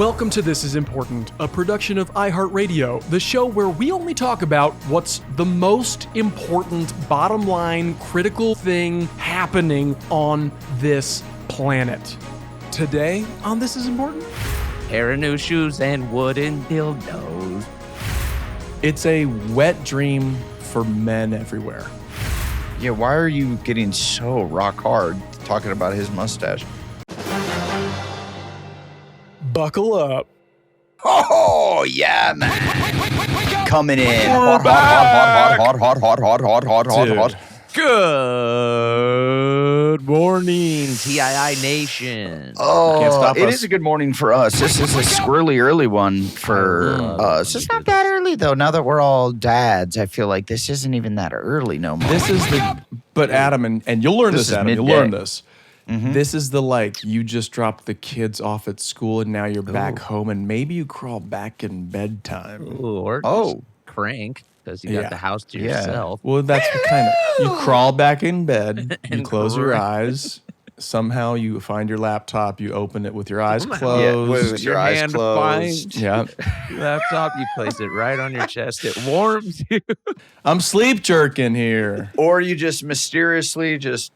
Welcome to This Is Important, a production of iHeartRadio, the show where we only talk about what's the most important, bottom line, critical thing happening on this planet. Today on This Is Important, pair of new shoes and wooden dildos. It's a wet dream for men everywhere. Yeah, why are you getting so rock hard talking about his mustache? Buckle up. Oh, yeah, man. Coming in. Hot. Dude. Good morning, TII Nation. Oh, it is a good morning for us. This is a squirrely early one for us. It's not that early, though. Now that we're all dads, I feel like this isn't even that early no more. This is but Adam, and you'll learn this, Adam, midday. you'll learn this. Mm-hmm. This is you just dropped the kids off at school and now you're back home and maybe you crawl back in bedtime. Ooh, or just crank because you got the house to yourself. Well, that's you crawl back in bed, you close your eyes, somehow you find your laptop, you open it with your eyes closed. With your eyes hand closed. Yeah. Your laptop, you place it right on your chest. It warms you. I'm sleep jerking here. Or you just mysteriously just...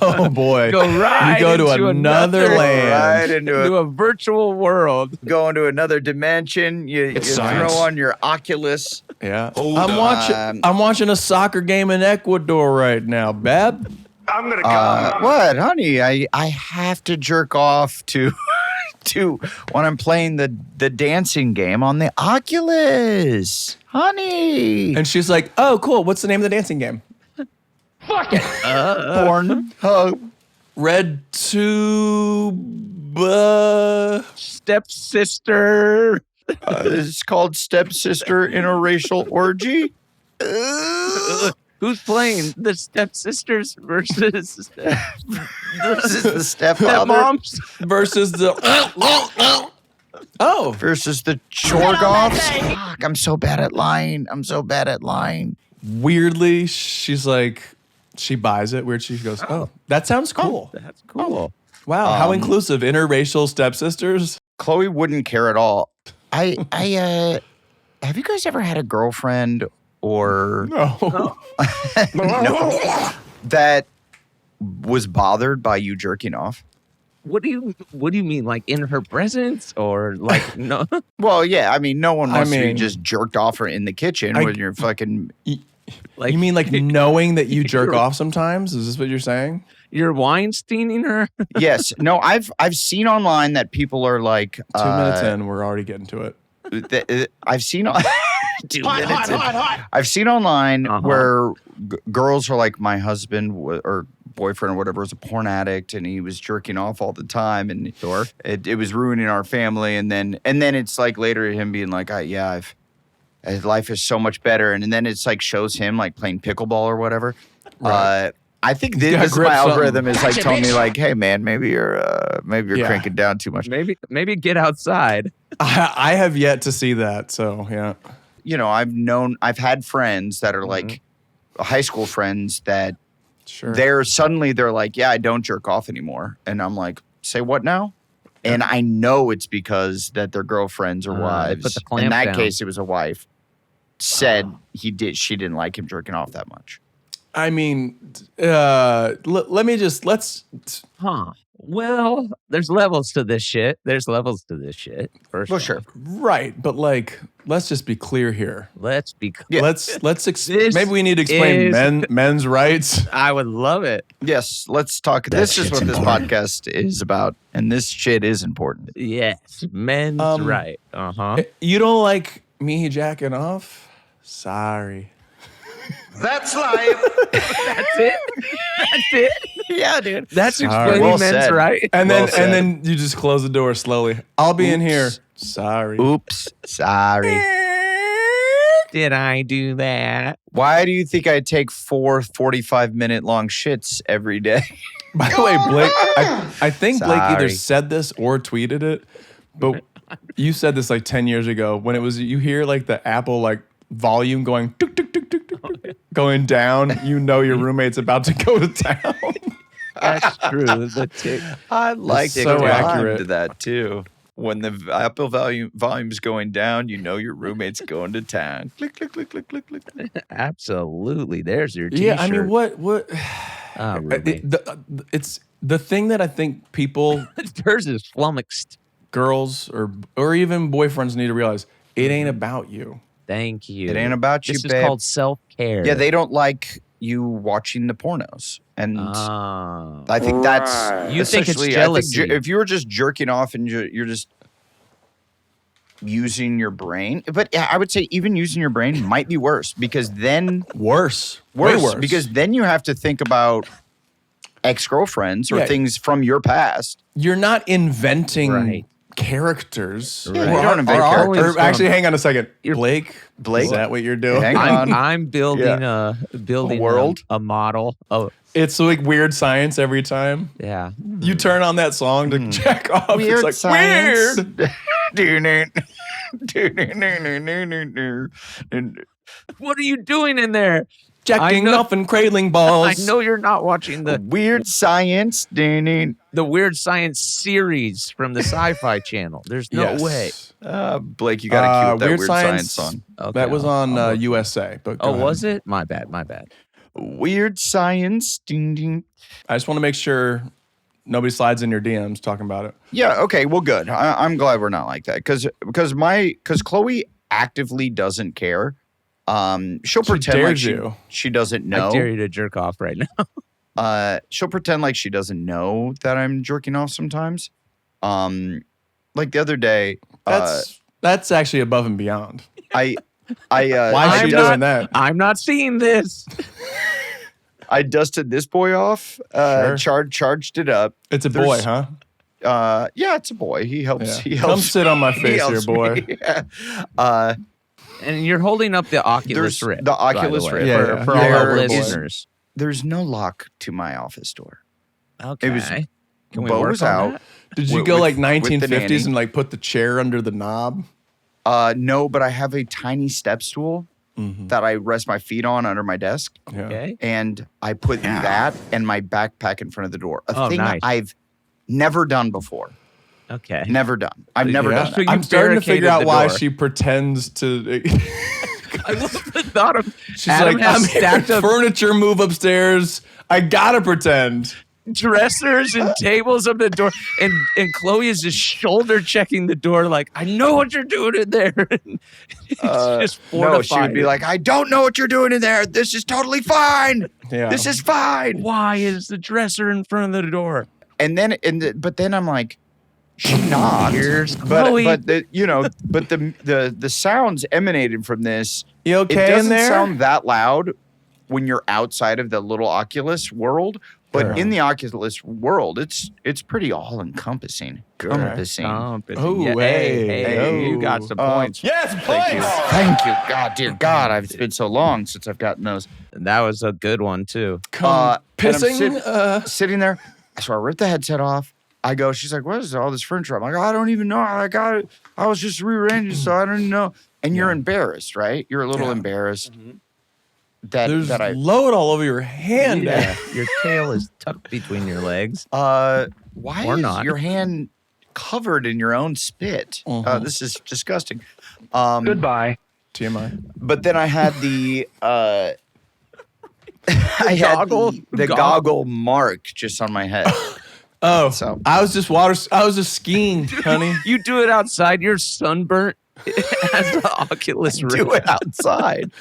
Oh boy. Go right you go to into another land. Right into a virtual world. Go into another dimension. You throw on your Oculus. Yeah. I'm watching a soccer game in Ecuador right now, Bab. I'm gonna go. What, honey? I have to jerk off to when I'm playing the dancing game on the Oculus, honey. And she's like, "Oh, cool. What's the name of the dancing game?" Fuck it. Horne. Red Tube. Stepsister. It's called Stepsister Interracial Orgy. Who's playing? The stepsisters versus This is the stepfather stepmoms? Versus the versus the Chorgoffs. Fuck, I'm so bad at lying. Weirdly, she's like, she buys it. Weird, she goes, "Oh, that sounds cool. That's cool. Wow, how inclusive. Interracial stepsisters." Chloe wouldn't care at all. I have you guys ever had a girlfriend or No. no, that was bothered by you jerking off? What do you mean? Like in her presence or like no? Well, yeah. I mean, no one wants to be just jerked off or in the kitchen when you're fucking. Like You mean like knowing that you jerk off sometimes? Is this what you're saying? You're Weinsteining her? Yes. No. I've seen online that people are like 2 minutes in, we're already getting to it. I've seen. 2 minutes in. I've seen online where girls are like, my husband or boyfriend or whatever was a porn addict and he was jerking off all the time and it was ruining our family and then it's like later him being like, life is so much better and then it's like shows him like playing pickleball or whatever. Right. I think this is my algorithm is like telling me like, hey man, maybe you're cranking down too much. Maybe get outside. I have yet to see that, so yeah. You know, I've had friends that are like high school friends that they're like, yeah, I don't jerk off anymore. And I'm like, say what now? And I know it's because that their girlfriends or wives, in that case, it was a wife, said she didn't like him jerking off that much. I mean, let's. Well, there's levels to this shit. First Well, sure. Right, but like, let's just be clear here. Let's be clear. Yeah. Maybe we need to explain men's rights. I would love it. Yes, let's talk. This is what this podcast is about, and this shit is important. Yes, men's right. You don't like me jacking off? Sorry. That's life. That's it. Yeah, dude. That's explaining men's right. And then you just close the door slowly. I'll be in here. Sorry. Oops. Sorry. Did I do that? Why do you think I take 4 45-minute long shits every day? By the way, Blake, I think Blake either said this or tweeted it, but you said this like 10 years ago when it was, you hear like the Apple like volume going tuk, tuk, tuk, tuk, tuk, going down, you know your roommate's about to go to town. That's true. The tick. I like so accurate to that too. When the Apple volume's going down, you know your roommate's going to town. Click, click, click, click, click, click. Absolutely. There's your T-shirt. Yeah, I mean, what? Roommate. It's the thing that I think people, Hers is flummoxed. girls, or even boyfriends need to realize it ain't about you. Thank you. It ain't about you, This babe. is called self-care. Yeah, they don't like you watching the pornos. And I think that's You think it's essentially- jealousy. I think if you were just jerking off and you're just using your brain, but yeah, I would say even using your brain might be worse because then Way worse. because then you have to think about ex-girlfriends or Yeah. things from your past. You're not inventing Right. characters. Right. You don't invent characters. Or actually, hang on a second. Blake, Is that what you're doing? Hang on. I'm building Yeah. a world? a model. Oh, It's like weird science every time. yeah. You turn on that song to check off. Weird it's like science. weird. What are you doing in there? Jacking know- off and cradling balls. I know you're not watching the Weird science. Weird Science series from the Sci-Fi Channel. There's no Yes. way. Blake, you got to cue up that Weird Weird Science Science song. Okay, That was I'll- on I'll look. USA. But go Oh, ahead. was it? My bad. My bad. Weird Science. Ding, ding. I just want to make sure nobody slides in your DMs talking about it. Yeah. Okay. Well, good. I'm glad we're not like that because Chloe actively doesn't care. She'll pretend like dares you. she doesn't know. I dare you to jerk off right now. She'll pretend like she doesn't know that I'm jerking off sometimes. Like the other day, That's actually above and beyond. I Why is I'm she not- doing that? I'm not seeing this. I dusted this boy off. Charged it up. It's a boy, There's- huh? Yeah, it's a boy. He helps. Yeah. He helps. Come sit on my he face here, helps boy. me. Yeah. And you're holding up the Oculus There's Rift. the by Oculus way, Rift. Yeah, for, yeah. for all our There is- listeners. There's no lock to my office door. Okay. was- Can we Bo work was on out. that? Did you With- go with- like with the 1950s nanny. and like put the chair under the knob? No, but I have a tiny step stool that I rest my feet on under my desk, Yeah. Okay. and I put that and my backpack in front of the door. A Oh, thing nice. I've never done before. Okay. Never done. I've never Yeah. done So that. you I'm starting to figure barricaded out the why door. she pretends to. I love the thought of She's Adam like, has I'm here. stacked up Furniture move upstairs. I gotta pretend. dressers and tables up the door, and Chloe is just shoulder checking the door, like, I know what you're doing in there. It's just No, she would be fortified. like, I don't know what you're doing in there. This is totally fine. Yeah. This is fine. Why is the dresser in front of the door? And then, but then I'm like, she knocked. Here's But Chloe. the sounds emanated from this. You It okay in doesn't there? sound that loud when you're outside of the little Oculus world, but Sure. in the Oculus world, it's pretty all encompassing. Encompassing. Oh, Yeah, hey, you oh. got some points. Yes, Thank you. Thank you. God, dear God, it's been so long since I've gotten those. That was a good one too. And I'm Pissing. sitting there. So I ripped the headset off. I go, she's like, what is all this furniture? I'm like, I don't even know. I got it. I was just rearranging, so I don't even know. And you're embarrassed, right? You're a little embarrassed There's that I load all over your hand. Yeah, your tail is tucked between your legs. why Or is not. your hand covered in your own spit? This is disgusting. Goodbye. TMI. But then I had the I had the goggle mark just on my head. Oh, So- I was just skiing, honey. You do it outside, you're sunburnt as the Oculus Rift. Do it outside.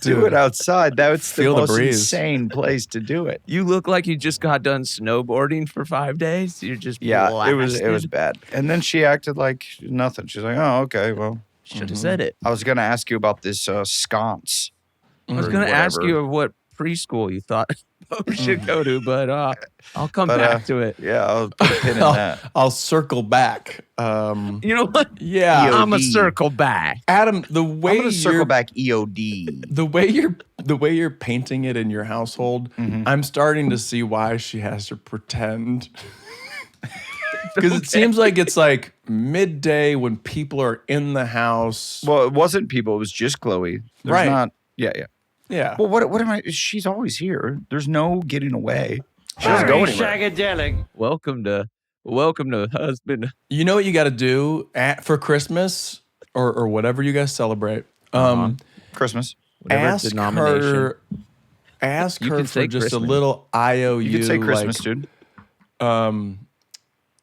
Do Dude. it outside. That's the Feel the most breeze. insane place to do it. You look like you just got done snowboarding for 5 days. You're just Yeah, it was blasted. bad. And then she acted like nothing. She's like, "Oh, okay, well, Should have said it. I was going to ask you about this sconce." I was or going to ask whatever. you what preschool you thought we should go to, but I'll come But, back to it. Yeah, I'll put a pin in that. I'll circle back. You know what? Yeah, I'm a EOD. circle back. Adam, the way I'm going to circle you're back EOD. the way you're painting it in your household, I'm starting to see why she has to pretend. Because it seems like it's like midday when people are in the house. Well, it wasn't people. It was just Chloe. There's Right. not. Yeah. Yeah. Well, what am I? She's always here. There's no getting away. She doesn't Very go anywhere. shagadelic. Welcome to Welcome to husband. You know what you got to do for Christmas or whatever you guys celebrate. Christmas. Whatever Ask denomination. her. Ask You her can for say just a Christmas. little IOU. You could say Christmas, dude.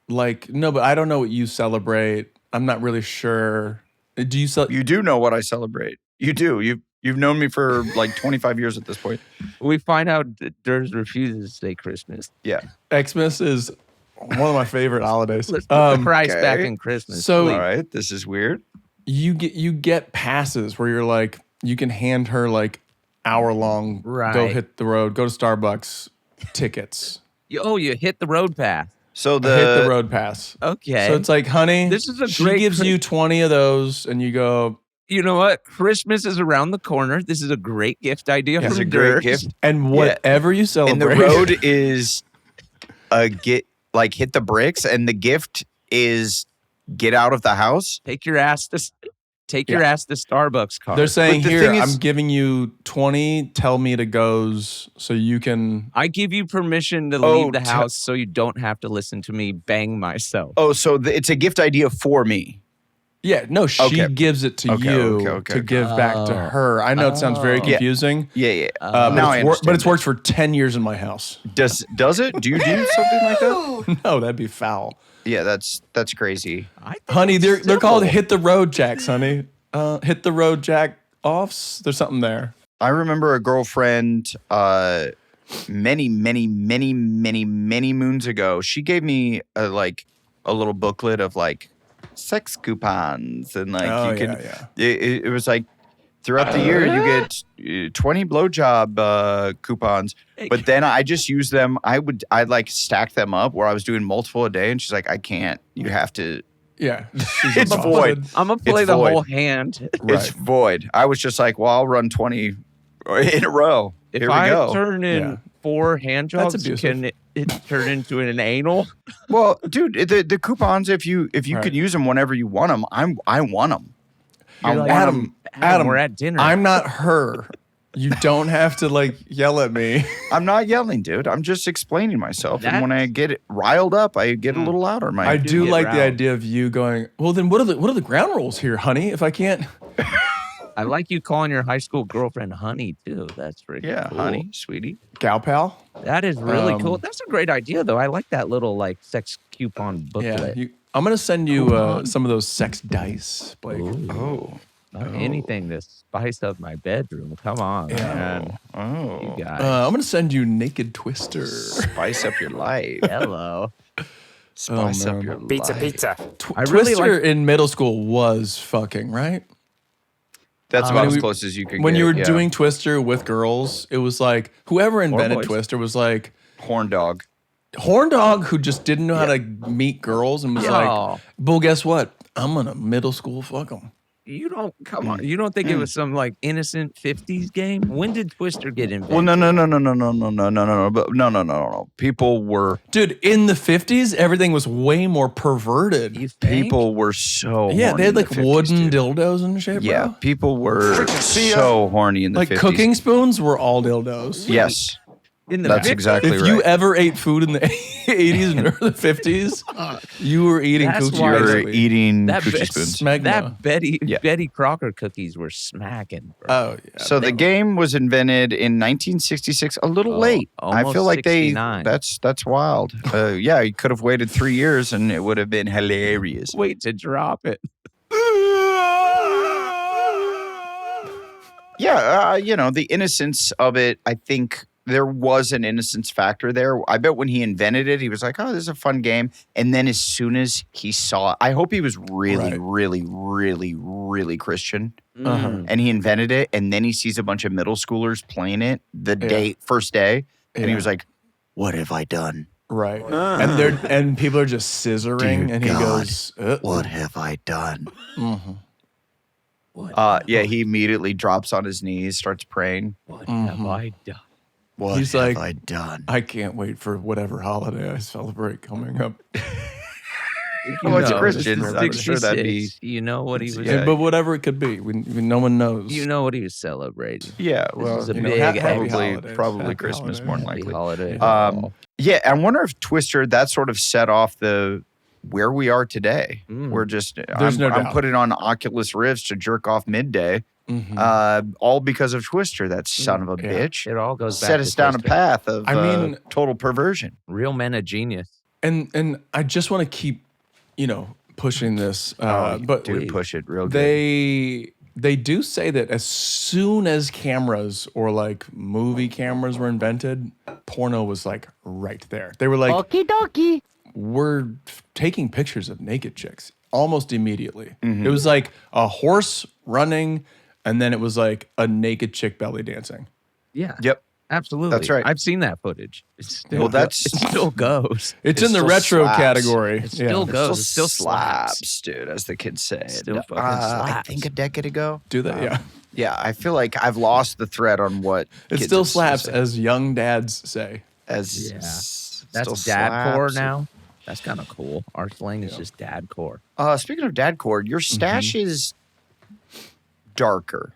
Like no, but I don't know what you celebrate. I'm not really sure. Do you celebrate? You do know what I celebrate. You do. You've known me for like 25 years at this point. We find out that Durs refuses to say Christmas. Yeah. Xmas is one of my favorite holidays. Let's put the price okay. back in Christmas. So- All right. This is weird. You get passes where you're like you can hand her like hour long go Right. hit the road, go to Starbucks tickets. You hit the road path. So Hit the road pass. Okay. So it's like, honey, This is a she great gives you 20 of those and you go, you know what? Christmas is around the corner. This is a great gift idea Yeah. from It's a great Durs. gift. and whatever you And celebrate. the road is hit the bricks, and the gift is get out of the house. Take your ass to Starbucks car. They're saying, But the here, thing is- I'm giving you 20 tell me to goes so you can. I give you permission to Oh, leave the house so you don't have to listen to me bang myself. Oh, so it's a gift idea for me. Yeah, no, she Okay. gives it to Okay, you okay. to give back to her. I know it sounds very Yeah. confusing. Yeah. But Now I it's understand it's worked for 10 years in my house. Does it? Do you do something like that? No, that'd be foul. Yeah, that's crazy. I think Honey, it's they're called simple. hit the road jacks, honey. Hit the road jack offs. There's something there. I remember a girlfriend many moons ago. She gave me a little booklet of like sex coupons and like Oh, you could. yeah. It was like throughout the year you get 20 blowjob coupons. But then I just use them. I'd like stack them up where I was doing multiple a day, and she's like, I can't. You have to. Yeah. She's It's exhausted. void. I'm gonna play It's the void. whole hand. It's void. I was just like, well, I'll run 20 in a row. If Here we I go. turn in Yeah. 4 hand That's jobs, abusive. can it turn into an anal? Well, dude, the coupons, if you Right. could use them whenever you want them, I want them. I You're want like, them. Adam, we're at dinner. I'm not her. You don't have to like yell at me. I'm not yelling, dude. I'm just explaining myself. And when I get it riled up, I get a little louder. I do get like the around. idea of you going, well, then what are the ground rules here, honey? If I can't. I like you calling your high school girlfriend honey too. That's pretty Yeah, cool. honey, sweetie. Gal pal? That is really cool. Um, That's a great idea though. I like that little like sex coupon booklet. Yeah. I'm going to send you some of those sex dice, Blake. Oh. Anything to spice up my bedroom. Come on, man. Oh. You guys. I'm going to send you Naked Twister. Spice up your life. Hello. Spice up man. your Pizza, life. pizza. I really Twister like- in middle school was fucking, right? That's about as we- close as you can When get. you were yeah. doing Twister with girls, it was like whoever invented boys. Twister was like Horn dog. horn dog who just didn't know how to meet girls and was Yeah. like, well, guess what? I'm gonna middle school fuck them. You don't come on. You don't think it was some like innocent 50s game? When did Twister get invented? Well, no. But no. People were Dude, in the 50s, everything was way more perverted. You think? people were so Yeah, horny they had in the like 50s, wooden dude. dildos and shit, bro. Yeah, people were see ya. so horny in the Like 50s. cooking spoons were all dildos. Yes, in the that's 50s? exactly If right. you ever ate food in the 80s and early 50s, you were eating That's coochie. why- you were basically. eating That coochie bit- spoons. Smegma. That Yeah. Betty Crocker cookies were smacking. Bro. Oh, yeah. So the game was invented in 1966, a little Oh, late. I almost feel like 69. that's wild. Yeah, you could have waited 3 years and it would have been hilarious. Wait to drop it. Yeah, the innocence of it, I think there was an innocence factor there. I bet when he invented it, he was like, oh, this is a fun game. And then as soon as he saw it, I hope he was really, Right. really, really, really Christian. Uh-huh. And he invented it. And then he sees a bunch of middle schoolers playing it first day. And he Yeah. was like, what have I done? Right. And people are just scissoring, Dear and he God, goes, What have I done? Mhm. Yeah, he immediately drops on his knees, starts praying. What have I done? What He's have like, I done? I can't wait for whatever holiday I celebrate coming up. Oh, it's know, Christian. this is I'm sure that'd be. 66. You know what he was. Yeah. But whatever it could be, no one knows. You know what he was celebrating. Yeah, This well, was a you know, big happy happy holidays. probably Happy Christmas holidays. more than Happy likely. holiday. Yeah, I wonder if Twister that sort of set off where we are today. We're just There's no I'm doubt. putting on Oculus Rifts to jerk off midday, all because of Twister. That son of a bitch It all goes back set to us down a Twister. path of total perversion. Real men of genius. And I just want to keep, pushing this. But Dude, push it real good. they do say that as soon as cameras or like movie cameras were invented, porno was like right there. They were like, Okie dokie. we're taking pictures of naked chicks almost immediately. Mm-hmm. It was like a horse running, and then it was like a naked chick belly dancing. Yeah. Yep. Absolutely. That's right. I've seen that footage. It still, Well, it still goes. It's It in the still retro slaps. category. It still goes. It still slaps. dude, as the kids say. Still fucking I slaps. think a decade ago. Do that, yeah. Yeah, I feel like I've lost the thread on what It kids still used to slaps, say. as young dads say. as Yeah. still That's dad core slaps. now. That's kind of cool. Our slang is just dad core. Speaking of dad core, your stash is darker.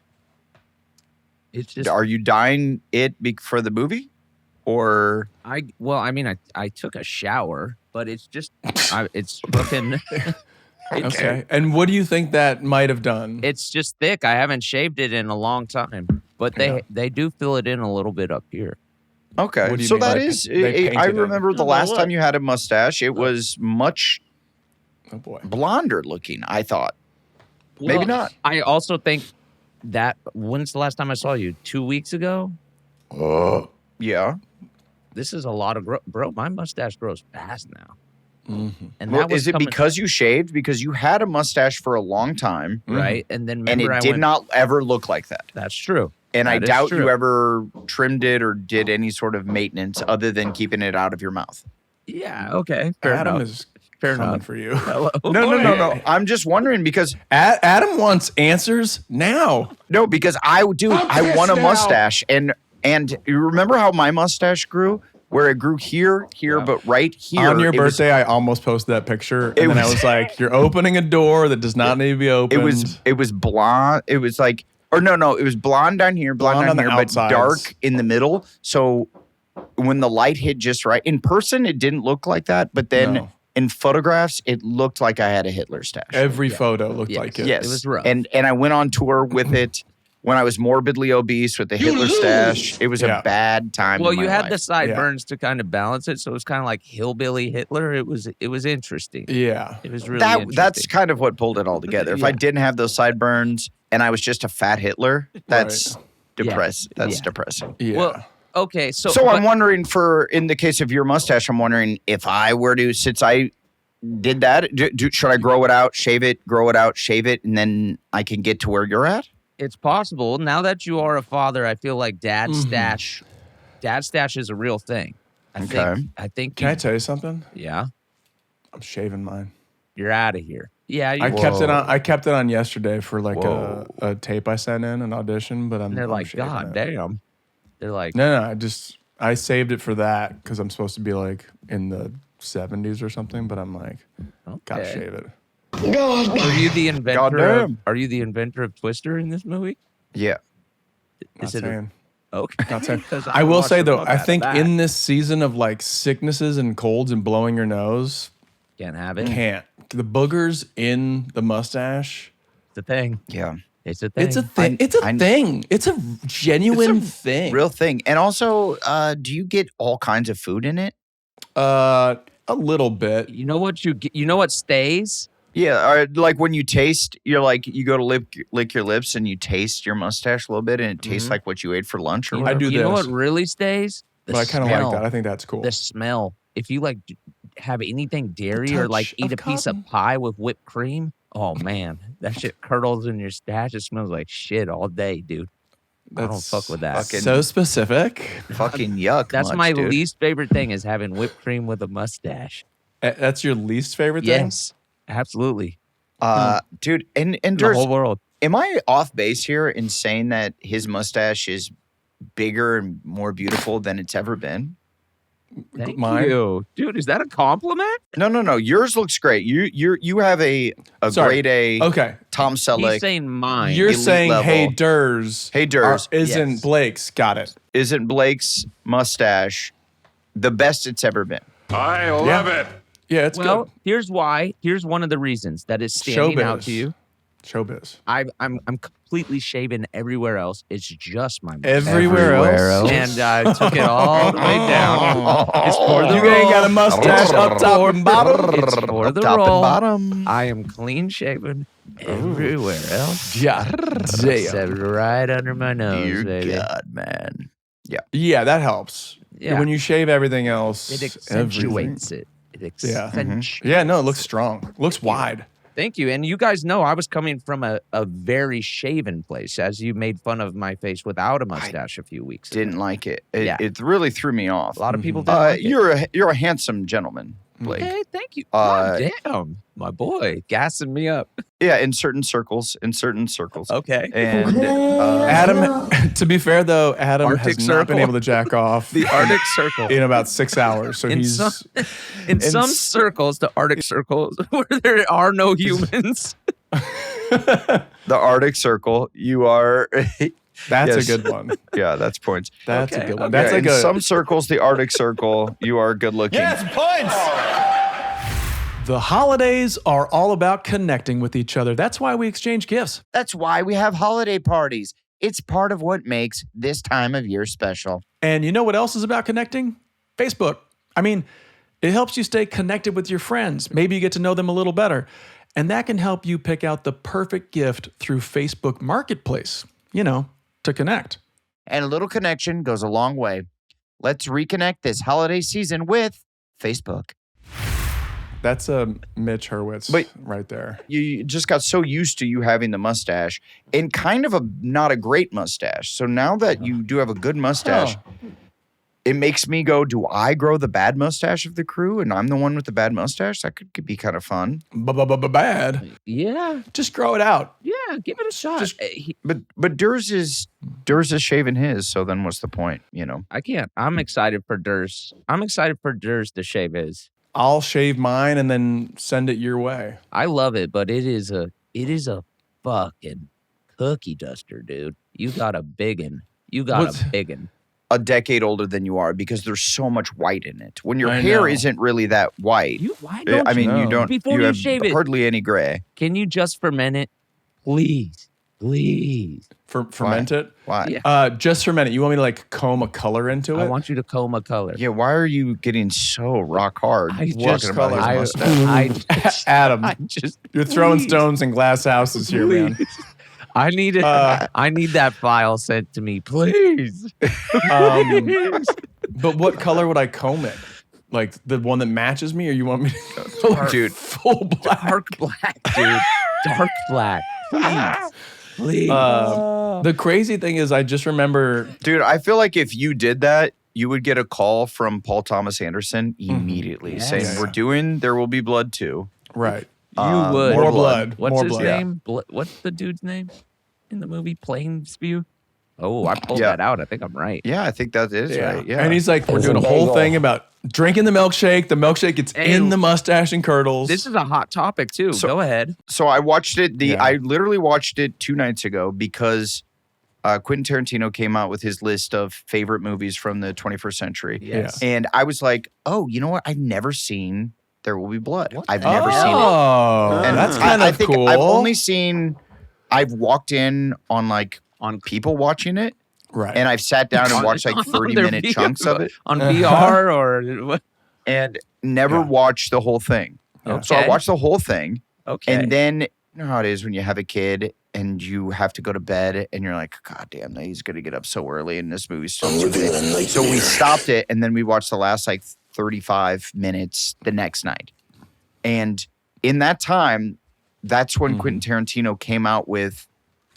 It's just Are you dyeing it for the movie, or I took a shower, but it's just it's looking Okay. And what do you think that might have done? it's just thick. I haven't shaved it in a long time, but they do fill it in a little bit up here. okay? What do you So mean? that Like, is. they painted I it. remember the last time you had a mustache, it was much Oh, boy. blonder looking. I thought. Maybe not. I also think that when's the last time I saw you? 2 weeks ago. Yeah. This is a lot of bro. My mustache grows fast now. And Well, that was is it coming- because you shaved? Because you had a mustache for a long time, right? And then and remember it I did went, not ever look like that. That's true. And I That is doubt true. you ever trimmed it or did any sort of maintenance other than keeping it out of your mouth. Yeah. Okay. Fair Adam enough. is Fair coming enough. for you. Hello. No. I'm just wondering because Adam wants answers now. I want a mustache, and you remember how my mustache grew, where it grew here, but right here. On your it was- birthday, I almost posted that picture, and It then I was- was like, "You're opening a door that does not need to be opened." it was blonde. It was like, or no, it was blonde down here, blonde Blonde down on the here, but outsides. dark in the middle. So when the light hit just right, in person it didn't look like that, but then No. in photographs it looked like I had a Hitler stash. Every photo looked Yes. like it. Yes, It was rough. And I went on tour with it when I was morbidly obese with the Hitler stash. It was Yeah. a bad time. Well, in you my had life. the sideburns to kind of balance it, so it was kind of like hillbilly Hitler. It was interesting. Yeah. It was really That's interesting. kind of what pulled it all together. If I Yeah. didn't have those sideburns and I was just a fat Hitler, that's depressing. That's Yeah. depressing. Yeah. Well, okay, so So I'm but- wondering, in the case of your mustache, I'm wondering if I were to, since I did that, should I grow it out, shave it, grow it out, shave it, and then I can get to where you're at? it's possible. Now that you are a father, I feel like dad Mm-hmm. stash is a real thing. Okay. I think. Can I tell you something? Yeah, I'm shaving mine. you're out of here. Yeah, I you. kept it on. I kept it on yesterday for like Whoa. a tape I sent in, an audition. But And they're I'm like, shaving God it. damn. They're like, No. I saved it for that because I'm supposed to be like in the 70s or something. But I'm like, gotta okay. shave it. Are you the inventor? Goddamn. Are you the inventor of Twister in this movie? Yeah. Not Is it? saying. Okay. Not saying. 'Cause I will watched say the though, fuck I out of think that. in this season of like sicknesses and colds and blowing your nose, Can't have it. can't. The boogers in the mustache. It's a thing. Yeah. It's a thing. It's a thing. It's a thing. It's a genuine thing. Real thing. And also, do you get all kinds of food in it? A little bit. You know what you get, you know what stays? Yeah, or like when you taste, you're like, you go to lick your lips and you taste your mustache a little bit and it tastes like what you ate for lunch or You whatever. do You know this. what really stays? The But I kind of like smell. that. I think that's cool. The smell. If you like have anything dairy or like touch eat of a piece of cotton. pie with whipped cream, oh man, that shit curdles in your stash. It smells like shit all day, dude. I don't That's fuck with that. fucking- So specific. Fucking yuck. That's much, my dude. least favorite thing is having whipped cream with a mustache. That's your least favorite thing? Yes, absolutely. Dude, and In the Durs, whole world. am I off base here in saying that his mustache is bigger and more beautiful than it's ever been? Thank mine. you. Dude, is that a compliment? No. Yours looks great. You have a Sorry. grade A. Okay. Tom Selleck. He's saying mine. You're elite saying, level. hey, Durs. Hey, Durs. Isn't Yes. Blake's. Got it. Isn't Blake's mustache the best it's ever been? I love it. Yeah, it's well, good. here's why. Here's one of the reasons that is standing out to you. Showbiz. I'm completely shaven everywhere else. It's just my mustache. Everywhere else. And I took it all the way down. It's for the You role. ain't got a mustache up top and bottom. It's for the Top and role. bottom. I am clean shaven everywhere else. Yeah. Except right under my nose, Dear baby. God, man. Yeah, that helps. Yeah. When you shave everything else, It accentuates it. It accentuates. Yeah, no, it looks strong. It looks wide. Thank you. And you guys know I was coming from a very shaven place, as you made fun of my face without a mustache a few weeks ago. Didn't like it. Yeah. It really threw me off. A lot of people didn't like it. You're a handsome gentleman, Blake. Hey, thank you. God damn, my boy, gassing me up. Yeah, in certain circles. Okay. And Adam, to be fair though, Adam Arctic has not been Circle. able to jack off The Arctic Circle. in about 6 hours. So In he's some circles, the Arctic circles, where there are no humans. the Arctic Circle, you are. that's Yes. a good one. Yeah, that's points. That's a Okay, good one. okay. That's like in a some circles, the Arctic Circle, you are good looking. The holidays are all about connecting with each other. That's why we exchange gifts. That's why we have holiday parties. It's part of what makes this time of year special. And you know what else is about connecting? Facebook. I mean, it helps you stay connected with your friends. Maybe you get to know them a little better. And that can help you pick out the perfect gift through Facebook Marketplace, to connect. And a little connection goes a long way. Let's reconnect this holiday season with Facebook. That's a Mitch Hurwitz But- right there. You just got so used to you having the mustache and kind of not a great mustache. So now that you do have a good mustache, it makes me go, do I grow the bad mustache of the crew and I'm the one with the bad mustache? That could be kind of fun. Bad. Yeah, Just grow it out. yeah, give it a shot. Just- But Durs is shaving his, so then what's the point, I can't. I'm excited for Durs. I'm excited for Durs to shave his. I'll shave mine and then send it your way. I love it, but it is a fucking cookie duster, dude. You got a biggin. You got What's- a biggin. A decade older than you are because there's so much white in it. When your I hair know. isn't really that white. Why don't I mean, know? you don't. Before you you have shave it. hardly any gray. Can you just ferment it? Please. Please. Ferment it. Why? Yeah. Just ferment it. You want me to comb a color into it? I want you to comb a color. Yeah, why are you getting so rock hard I talking just- about his I, mustache? I just, Adam, I just you're throwing please, stones in glass houses here, man. please. I need it. I need that file sent to me, please. But what color would I comb it? Like the one that matches me, or you want me to go Dude. full black? Dark black, dude. Dark black. Please. Please. The crazy thing is, I just remember. Dude, I feel like if you did that, you would get a call from Paul Thomas Anderson immediately Yes. saying, Yeah. we're doing There Will Be Blood 2. Right. You would. More blood. What's More his blood. name? What's the dude's name in the movie Plainsview? Oh, I pulled Yeah. that out. I think I'm right. Yeah, I think that is right. Yeah. And he's like, we're doing a whole thing about drinking the milkshake. The milkshake gets in And the mustache and curdles. This is a hot topic too. So- Go ahead. So I watched it. Yeah. I literally watched it 2 nights ago because Quentin Tarantino came out with his list of favorite movies from the 21st century. Yes. And I was like, oh, you know what? I've never seen There Will Be Blood. I've never seen it. Oh, And that's I- kind I of think cool. I've walked in on people watching it. right. And I've sat down and watched like On 30-minute their chunks of it on VR or what? and never Yeah. watched the whole thing. Yeah. So I Okay. watched the whole thing. Okay. And then, you know how it is when you have a kid and you have to go to bed and you're like, God damn, he's going to get up so early and this movie's so stupid. So we stopped it and then we watched the last 35 minutes the next night. And in that time, that's when Quentin Tarantino came out with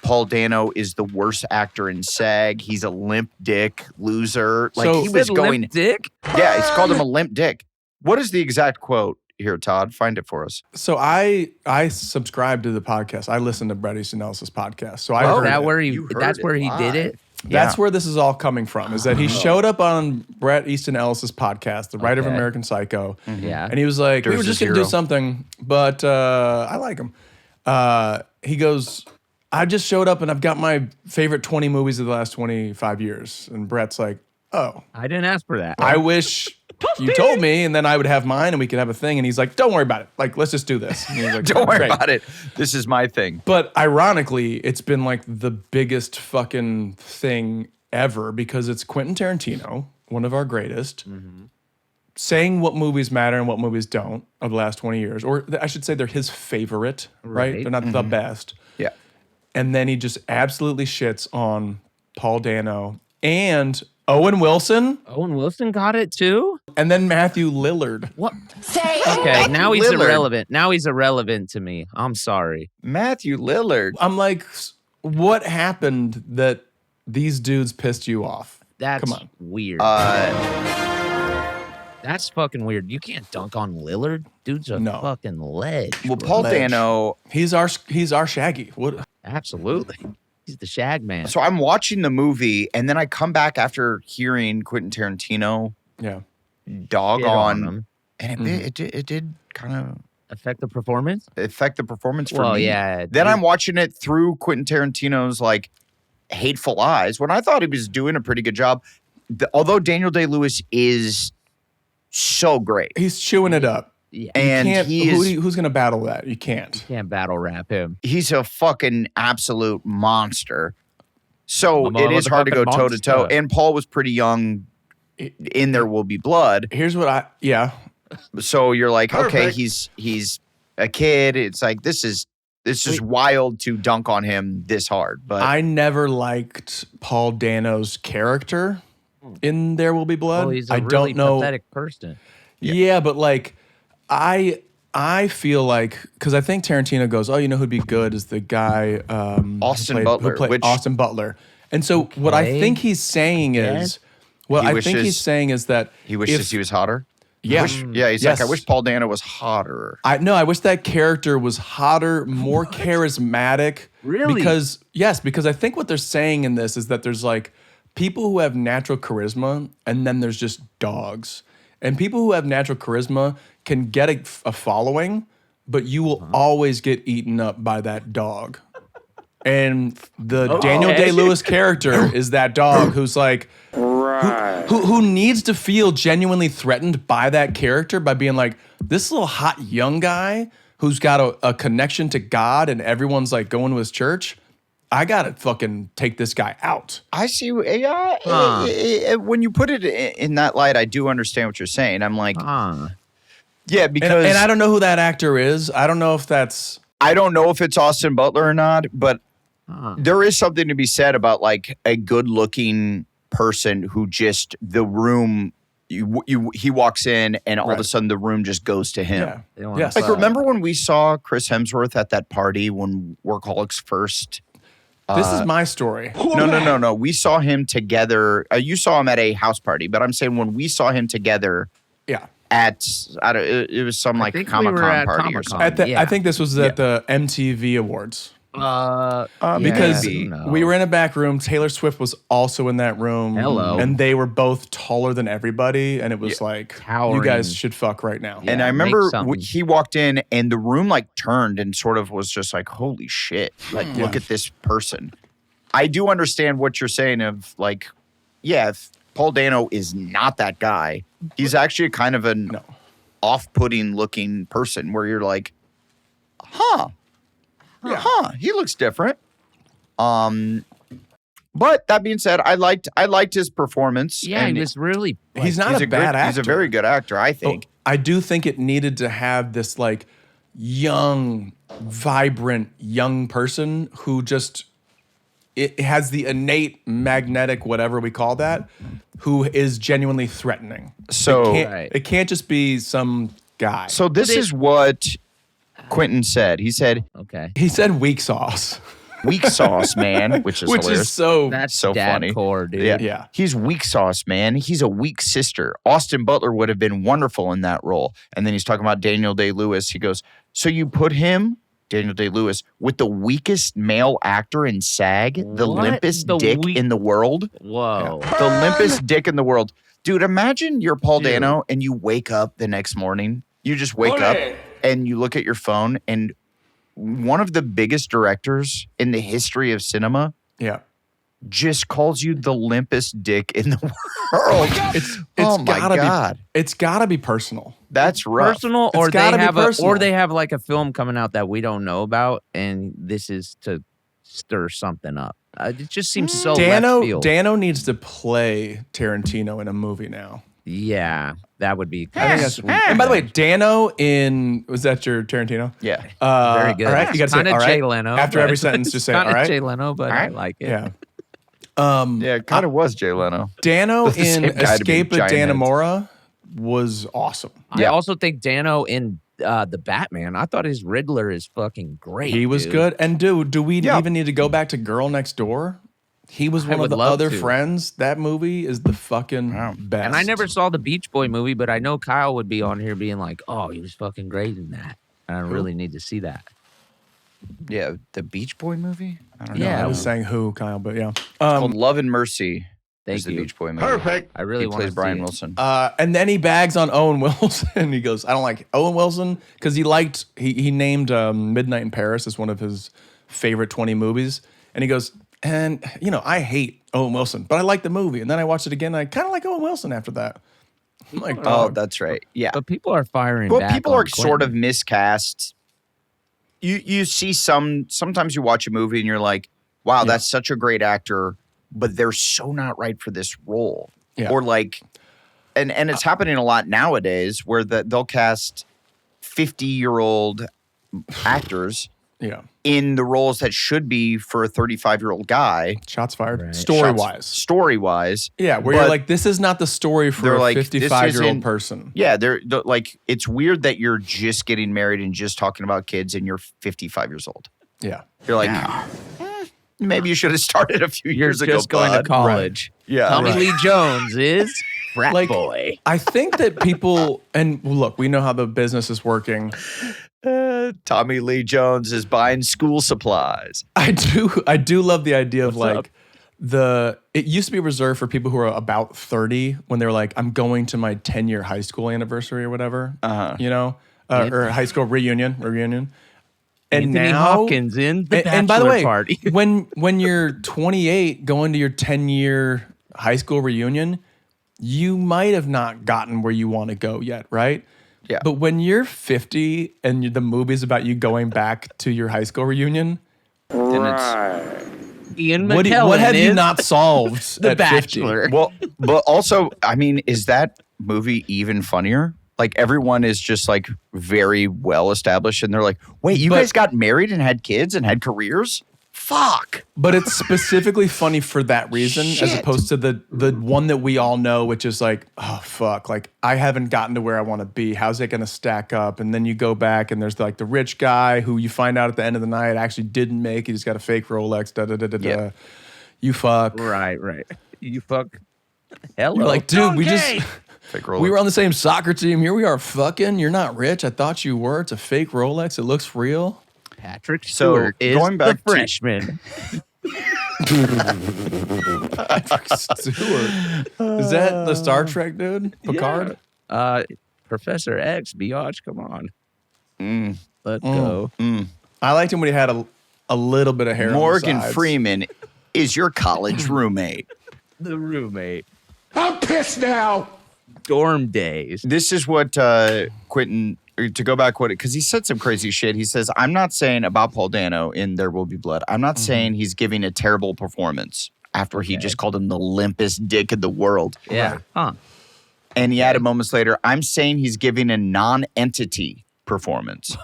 Paul Dano is the worst actor in SAG. He's a limp dick loser. Like So- he was Limp going, Dick. yeah, he's called him a limp dick. What is the exact quote here, Todd? Find it for us. So I subscribe to the podcast. I listen to Brett Easton Ellis's podcast. So I Oh, heard that it. where You he? heard That's it where he did live. it. That's where this is all coming from, is that he showed up on Bret Easton Ellis's podcast, the writer of American Psycho. Yeah. And he was like, we were There's just a going to do zero. something, but I like him. He goes, I just showed up and I've got my favorite 20 movies of the last 25 years. And Bret's like, oh, I didn't ask for that. I wish you told me, and then I would have mine and we could have a thing. And he's like, don't worry about it. Like, let's just do this. And he's like, Don't worry "Great." about it. This is my thing. But ironically, it's been like the biggest fucking thing ever because it's Quentin Tarantino, one of our greatest, saying what movies matter and what movies don't of the last 20 years. Or I should say they're his favorite, right? Right. They're not the best. Yeah. And then he just absolutely shits on Paul Dano and Owen Wilson Owen Wilson got it too? and then Matthew Lillard. What? Okay, now he's Lillard. irrelevant. Now he's irrelevant to me. I'm sorry. Matthew Lillard. I'm like, what happened that these dudes pissed you off? That's Come on. weird. Uh, That's fucking weird. You can't dunk on Lillard. Dude's a No. fucking ledge. well, bro. Paul Ledge. Dano. He's our Shaggy. What? Absolutely. He's the shag man. So I'm watching the movie, and then I come back after hearing Quentin Tarantino Yeah. dog Shit on on, him. and it did kind of Affect the performance? affect the performance for Well, me. yeah. Then I'm watching it through Quentin Tarantino's like hateful eyes when I thought he was doing a pretty good job. Although Daniel Day-Lewis is so great, He's chewing it up. Yeah. and Can't, he is who's going to battle that? You can't. Can't battle rap him. he's a fucking absolute monster. So I'm a it is hard to go motherfucking toe to toe. monster. And Paul was pretty young in There Will Be Blood. Here's what So you're like, okay, Perfect. he's a kid. It's like this is wild to dunk on him this hard. But I never liked Paul Dano's character in There Will Be Blood. Oh, he's a I really don't know. pathetic person. Yeah, but like I feel like because I think Tarantino goes, oh, you know who'd be good is the guy Austin Butler, who played which- Austin Butler. And so what I Okay. think he's saying is, what He I think wishes- he's saying is that he wishes he was hotter. Yeah. He's like, Yes. I wish Paul Dano was hotter. I wish that character was hotter, more charismatic. Really? Because I think what they're saying in this is that there's like people who have natural charisma and then there's just dogs. And people who have natural charisma can get a following, but you will always get eaten up by that dog. And the Daniel Day-Lewis character is that dog who's like, who needs to feel genuinely threatened by that character by being like, this little hot young guy who's got a connection to God and everyone's like going to his church. I gotta fucking take this guy out. I see. Yeah, when you put it in that light, I do understand what you're saying. I'm like, yeah, because And I don't know who that actor is. I don't know if that's. I don't know if it's Austin Butler or not, but there is something to be said about like a good-looking person who just the room. He walks in and all of a sudden the room just goes to him. Yeah. They want Yes. Like, remember when we saw Chris Hemsworth at that party when Workaholics first? This is my story. No. We saw him together. You saw him at a house party, but I'm saying when we saw him together Yeah. at, it was some like think we Comic were Con at party or Comic-Con. something. I think this was at the MTV Awards. Because Maybe. we were in a back room. Taylor Swift was also in that room. Hello. And they were both taller than everybody. And it was like, Towering. you guys should fuck right now. And Yeah, I remember make something. he walked in and the room like turned and sort of was just like, holy shit, like look at this person. I do understand what you're saying of like, yeah, if Paul Dano is not that guy, he's actually kind of an off-putting looking person where you're like, he looks different. But that being said, I liked his performance. Yeah, and he was really. He's not a bad actor. He's a very good actor, I think. I do think it needed to have this like young, vibrant young person who just it has the innate magnetic whatever we call that, who is genuinely threatening. So It can't just be some guy. So this is what Quentin said. He said, Okay. He said weak sauce. weak sauce, man, which is Which hilarious. is so That's so dad funny. core, dude. Yeah. yeah. He's weak sauce, man. He's a weak sister. Austin Butler would have been wonderful in that role. And then he's talking about Daniel Day-Lewis. He goes, so you put him Daniel Day-Lewis, with the weakest male actor in SAG, the What? limpest dick in the world. Whoa. The limpest dick in the world. Dude, imagine you're Paul Dano and you wake up the next morning. You just wake up and you look at your phone, and one of the biggest directors in the history of cinema just calls you the limpest dick in the world. It's gotta be personal. That's rough. Personal, or they have like a film coming out that we don't know about, and this is to stir something up. It just seems so left field. Dano needs to play Tarantino in a movie now. Yeah, that would be I think that's sweet. And by the way, Dano was that your Tarantino? Yeah. Very good. All right, you got to say Kinda all right. Jay Leno. After every sentence, just say all right. Jay Leno, but I like it. Yeah. Yeah, it kind of was Jay Leno. Dano The same in guy to be Escape at giant heads. Dannemora was awesome. I also think Dano in the Batman, I thought his Riddler is fucking great. He was good. And dude, do we even need to go back to Girl Next Door? He was one of the other friends. That movie is the fucking best. And I never saw the Beach Boy movie, but I know Kyle would be on here being like, oh, he was fucking great in that. And I really need to see that. Yeah, the Beach Boy movie? I don't know. I was saying who, Kyle, but yeah. It's called Love and Mercy. Thank the you. Beach Boy movie. Perfect. I really He want to plays Brian Wilson. And then he bags on Owen Wilson. He goes, I don't like Owen Wilson because he named Midnight in Paris as one of his favorite 20 movies. And he goes, and I hate Owen Wilson, but I like the movie. And then I watched it again. And I kind of like Owen Wilson after that. I'm like, oh, that's right. Yeah. But people are firing Well, back people on are sort of Quentin. miscast. You see sometimes you watch a movie and you're like, wow, that's such a great actor, but they're so not right for this role. Yeah. Or like, and it's happening a lot nowadays where they'll cast 50-year-old actors in the roles that should be for a 35-year-old guy. Shots fired. Right. Story-wise. Yeah, where you're like, this is not the story for a 55-year-old person. Yeah, they're like, it's weird that you're just getting married and just talking about kids and you're 55 years old. Yeah. You're like, maybe you should have started a few years ago. Just going to college. Right. Yeah. Tommy Lee Jones is frat boy. I think that people, and look, we know how the business is working. Tommy Lee Jones is buying school supplies. I do love the idea of What's like up? it used to be reserved for people who are about 30 when they were like, I'm going to my 10-year high school anniversary or whatever, or high school reunion. And Anthony now, Hopkins in the and by the way, party. when you're 28 going to your 10-year high school reunion, you might have not gotten where you want to go yet, right? Yeah. But when you're 50 and the movie's about you going back to your high school reunion, Then it's Ian what McKellen have you is not solved The at 50? Bachelor. well, but also, I mean, is that movie even funnier? Like everyone is just like very well established, and they're like, "Wait, you guys got married and had kids and had careers? Fuck!" But it's specifically funny for that reason, as opposed to the one that we all know, which is like, oh fuck, like I haven't gotten to where I want to be. How's it going to stack up? And then you go back, and there's like the rich guy who you find out at the end of the night actually didn't make it. He's got a fake Rolex. Da da da da da. You fuck. Right. You fuck. Hello. You're like, dude, we were on the same soccer team. Here we are fucking. You're not rich. I thought you were. It's a fake Rolex. It looks real. Patrick So, Stewart is going back the to- freshman. Stewart. Is that the Star Trek dude? Picard? Professor X, biatch, come on. Let's go. I liked him when he had a little bit of hair. Morgan on the sides. Freeman is your college roommate. The roommate. I'm pissed now. Dorm days. This is what Quentin, to go back, because he said some crazy shit. He says, I'm not saying about Paul Dano in There Will Be Blood, I'm not saying he's giving a terrible performance after he just called him the limpest dick in the world. Yeah. Huh. And he added moments later, I'm saying he's giving a non-entity performance.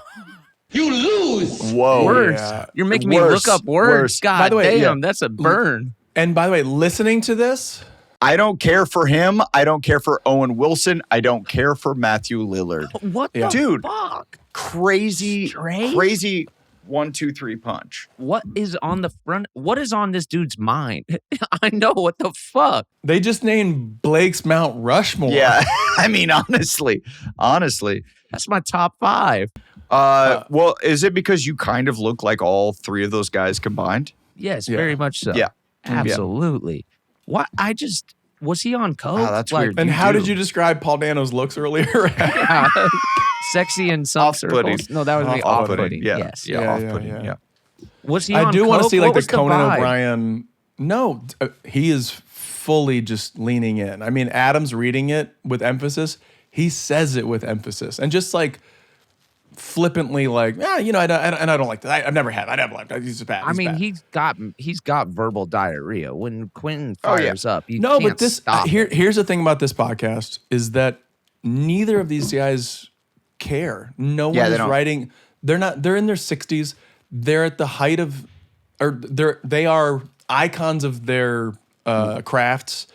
You lose. Whoa. Words. yeah. You're making me Worse. look up words. Worse. God By the way, damn, that's a burn. And by the way, listening to this, I don't care for him. I don't care for Owen Wilson. I don't care for Matthew Lillard. What the Dude. fuck? Crazy, Straight? crazy 1, 2, 3 punch. What is on the front? What is on this dude's mind? I know what the fuck. they just named Blake's Mount Rushmore. Yeah. I mean, honestly. That's my top 5. Well, is it because you kind of look like all 3 of those guys combined? Yes, Yeah. very much so. Yeah. Absolutely. What? Was he on coke? Wow, that's weird. And You how do. did you describe Paul Dano's looks earlier? Sexy in some Off-putting. circles. No, that was the Off-putting. off-putting. Yeah. Yes. Yeah, Yeah, off-putting. yeah. Yeah. Was he I on do want to coke? see What like the was Conan vibe? O'Brien. No, he is fully just leaning in. I mean, Adam's reading it with emphasis. He says it with emphasis, and just like flippantly, like, I don't like that. I've never had. I never liked that. He's bad. I mean, bad. he's got verbal diarrhea when Quentin Oh, yeah. fires up. You No, can't but this stop it. here's the thing about this podcast is that neither of these guys care. No Yeah, one they is don't. writing. They're in their 60s. They're at the height of, or they are icons of their crafts.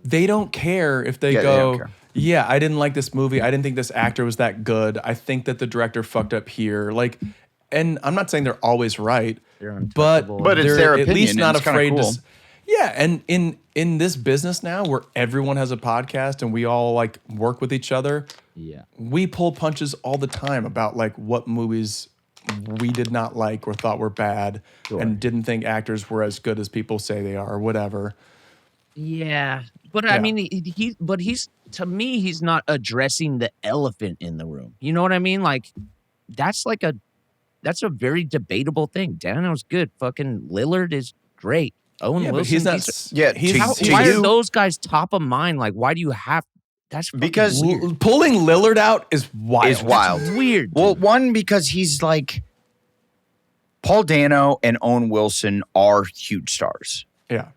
They don't care if they Yeah, they don't go, care. yeah, I didn't like this movie. I didn't think this actor was that good. I think that the director fucked up here. Like, and I'm not saying they're always right, They're but untouchable. But it's they're their at opinion, least and not it's kinda afraid cool. to. Yeah, and in this business now where everyone has a podcast and we all like work with each other, Yeah. we pull punches all the time about like what movies we did not like or thought were bad and didn't think actors were as good as people say they are or whatever. Yeah. But Yeah. I mean, he's to me, he's not addressing the elephant in the room. You know what I mean? Like, that's a very debatable thing. Dano's good. Fucking Lillard is great. Owen Yeah, but Wilson. he's not. these Yeah, he's, to why you- are those guys top of mind? Like, why do you have? That's fucking Because- weird. pulling Lillard out is wild. Is wild. That's weird. Well, dude. one, because he's like, Paul Dano and Owen Wilson are huge stars. Yeah,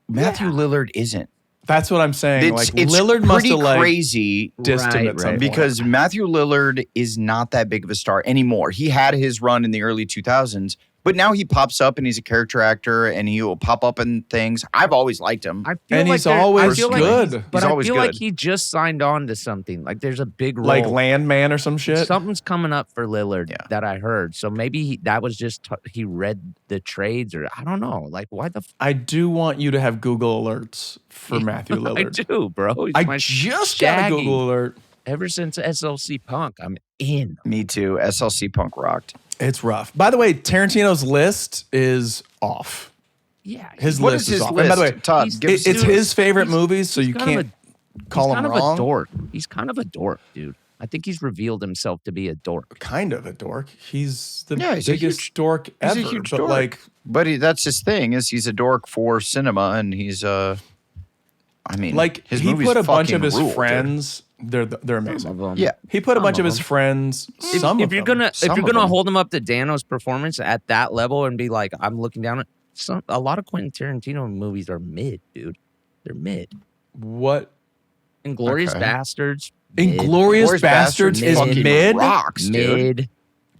Matthew Lillard isn't. that's what I'm saying. It's Like Lillard must pretty have like crazy dissed him Right, at some right. point. because Matthew Lillard is not that big of a star anymore. He had his run in the early 2000s, but now he pops up and he's a character actor and he will pop up in things. I've always liked him. I feel And like he's there- I always feel like good. but He's I always feel like good. he just signed on to something. Like there's a big role. like Landman or some shit. Something's coming up for Lillard Yeah. that I heard. So maybe that was just he read the trades or I don't know. Like why the I do want you to have Google alerts for Matthew I Lillard. do, bro. He's I my just got a Shaggy. Google alert. Ever since SLC Punk, I'm in. Me too. SLC Punk rocked. It's rough. By the way, Tarantino's list is off. Yeah. His What list is his off. list? And by the way, Todd, he's- give us it's Dude, his favorite he's- movies, so he's you kind of can't call he's him kind of wrong. a dork. He's kind of a dork, dude. I think he's revealed himself to be a dork. Kind of a dork. He's the Yeah, he's a biggest huge- dork he's ever. a huge but dork. like, But that's his thing is he's a dork for cinema and he's I mean his he movies put a bunch of fucking his rule, dude. friends. They're amazing. Yeah. He put a Some bunch of of his them. friends. If Some you're of them. gonna Some if you're of gonna them. hold him up to Dano's performance at that level and be like, I'm looking down at a lot of Quentin Tarantino movies are mid, dude. They're mid. What? Inglorious Okay. Bastards. mid. Inglorious Glorious Bastards is fucking mid. rocks, dude. Mid.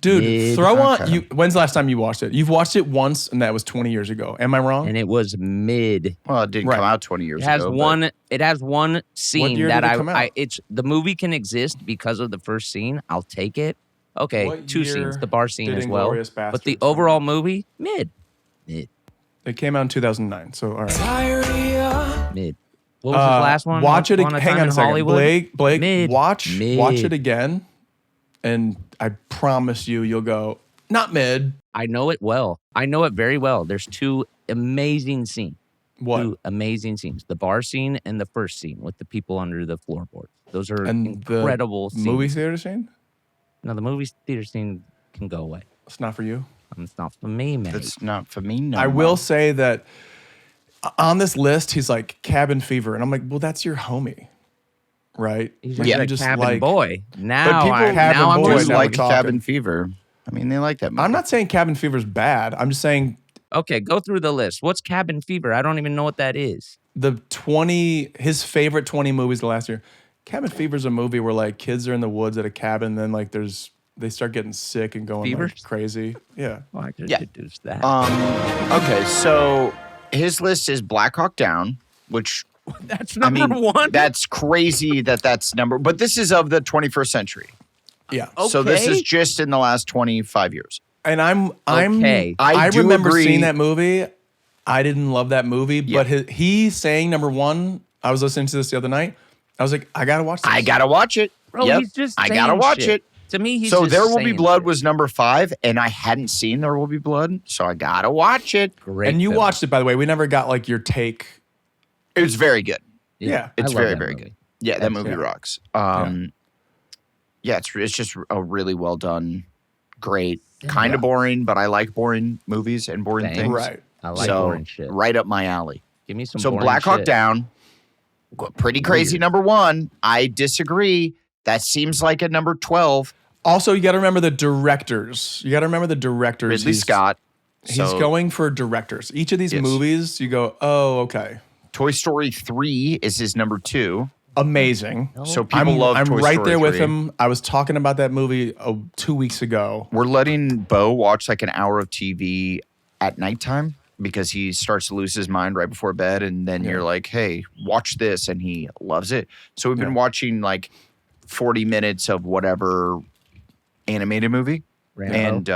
Dude, Mid. throw on Okay. you. When's the last time you watched it? You've watched it once, and that was 20 years ago. Am I wrong? And it was mid. Well, it didn't Right. come out 20 years It has ago. but- one. It has one scene year that did it come out? it's the movie can exist because of the first scene. I'll take it. Okay, What two year scenes, the bar scene did as well. Inglourious But the Basterds come overall out? movie, mid, It came out in 2009. So all right. mid. What was his last one? Watch it. Once Upon a Hang Time on in a second, Hollywood? Blake. Mid. Watch Mid. it again, and I promise you'll go not mid. I know it well. I know it very well. There's two amazing scenes. What? Two amazing scenes. The bar scene and the first scene with the people under the floorboards. Those are And incredible the scenes. movie theater scene? No, the movie theater scene can go away. It's not for you. It's not for me, man. That's not for me. No, I will say that on this list, he's like Cabin Fever, and I'm like, well, that's your homie, right? He's Like, just you a just cabin like- boy. Now, people I'm, Cabin now I'm Boy, just now like we're talking. Cabin Fever. I mean, they like that movie. I'm not saying Cabin Fever's bad. I'm just saying okay. Go through the list. What's Cabin Fever? I don't even know what that is. his favorite 20 movies the last year. Cabin Fever's a movie where like kids are in the woods at a cabin, and then like they start getting sick and going like, Fevers? crazy. Yeah. Well, I could Yeah. deduce that. Okay, so his list is Black Hawk Down, which That's I number mean, one. that's crazy that's number. But this is of the 21st century, Yeah. so this is Okay. just in the last 25 years. And I'm Okay. I do remember agree. seeing that movie. I didn't love that movie, Yeah. but he saying number one, I was listening to this the other night. I was like, I gotta watch this. I gotta watch it. Bro, Yep, he's just I gotta saying watch shit. it. To me, he's So just There Will Be saying Blood shit. was number 5, and I hadn't seen There Will Be Blood, so I gotta watch it. Great. And you film. watched it, by the way. We never got like your take. It was very good. Yeah. I It's love very, that very movie. good. Yeah, that movie yeah. rocks. Yeah, it's just a really well done, great, kind of boring, but I like boring movies and boring Thanks. things. Right. I like so, boring shit. right up my alley. Give me some So boring Black Hawk shit. Down, pretty crazy Weird. number 1. I disagree. That seems like a number 12. Also, you got to remember the directors. You got to remember the directors. Ridley Scott. He's So, going for directors. Each of these Yes. movies, you go, oh, okay. Toy Story 3 is his number 2. Amazing. So people love I'm Toy right Story there with 3. him. I was talking about that movie 2 weeks ago. We're letting Bo watch like an hour of TV at nighttime because he starts to lose his mind right before bed. And then you're like, hey, watch this. And he loves it. So we've been watching like 40 minutes of whatever animated movie. Rambo. And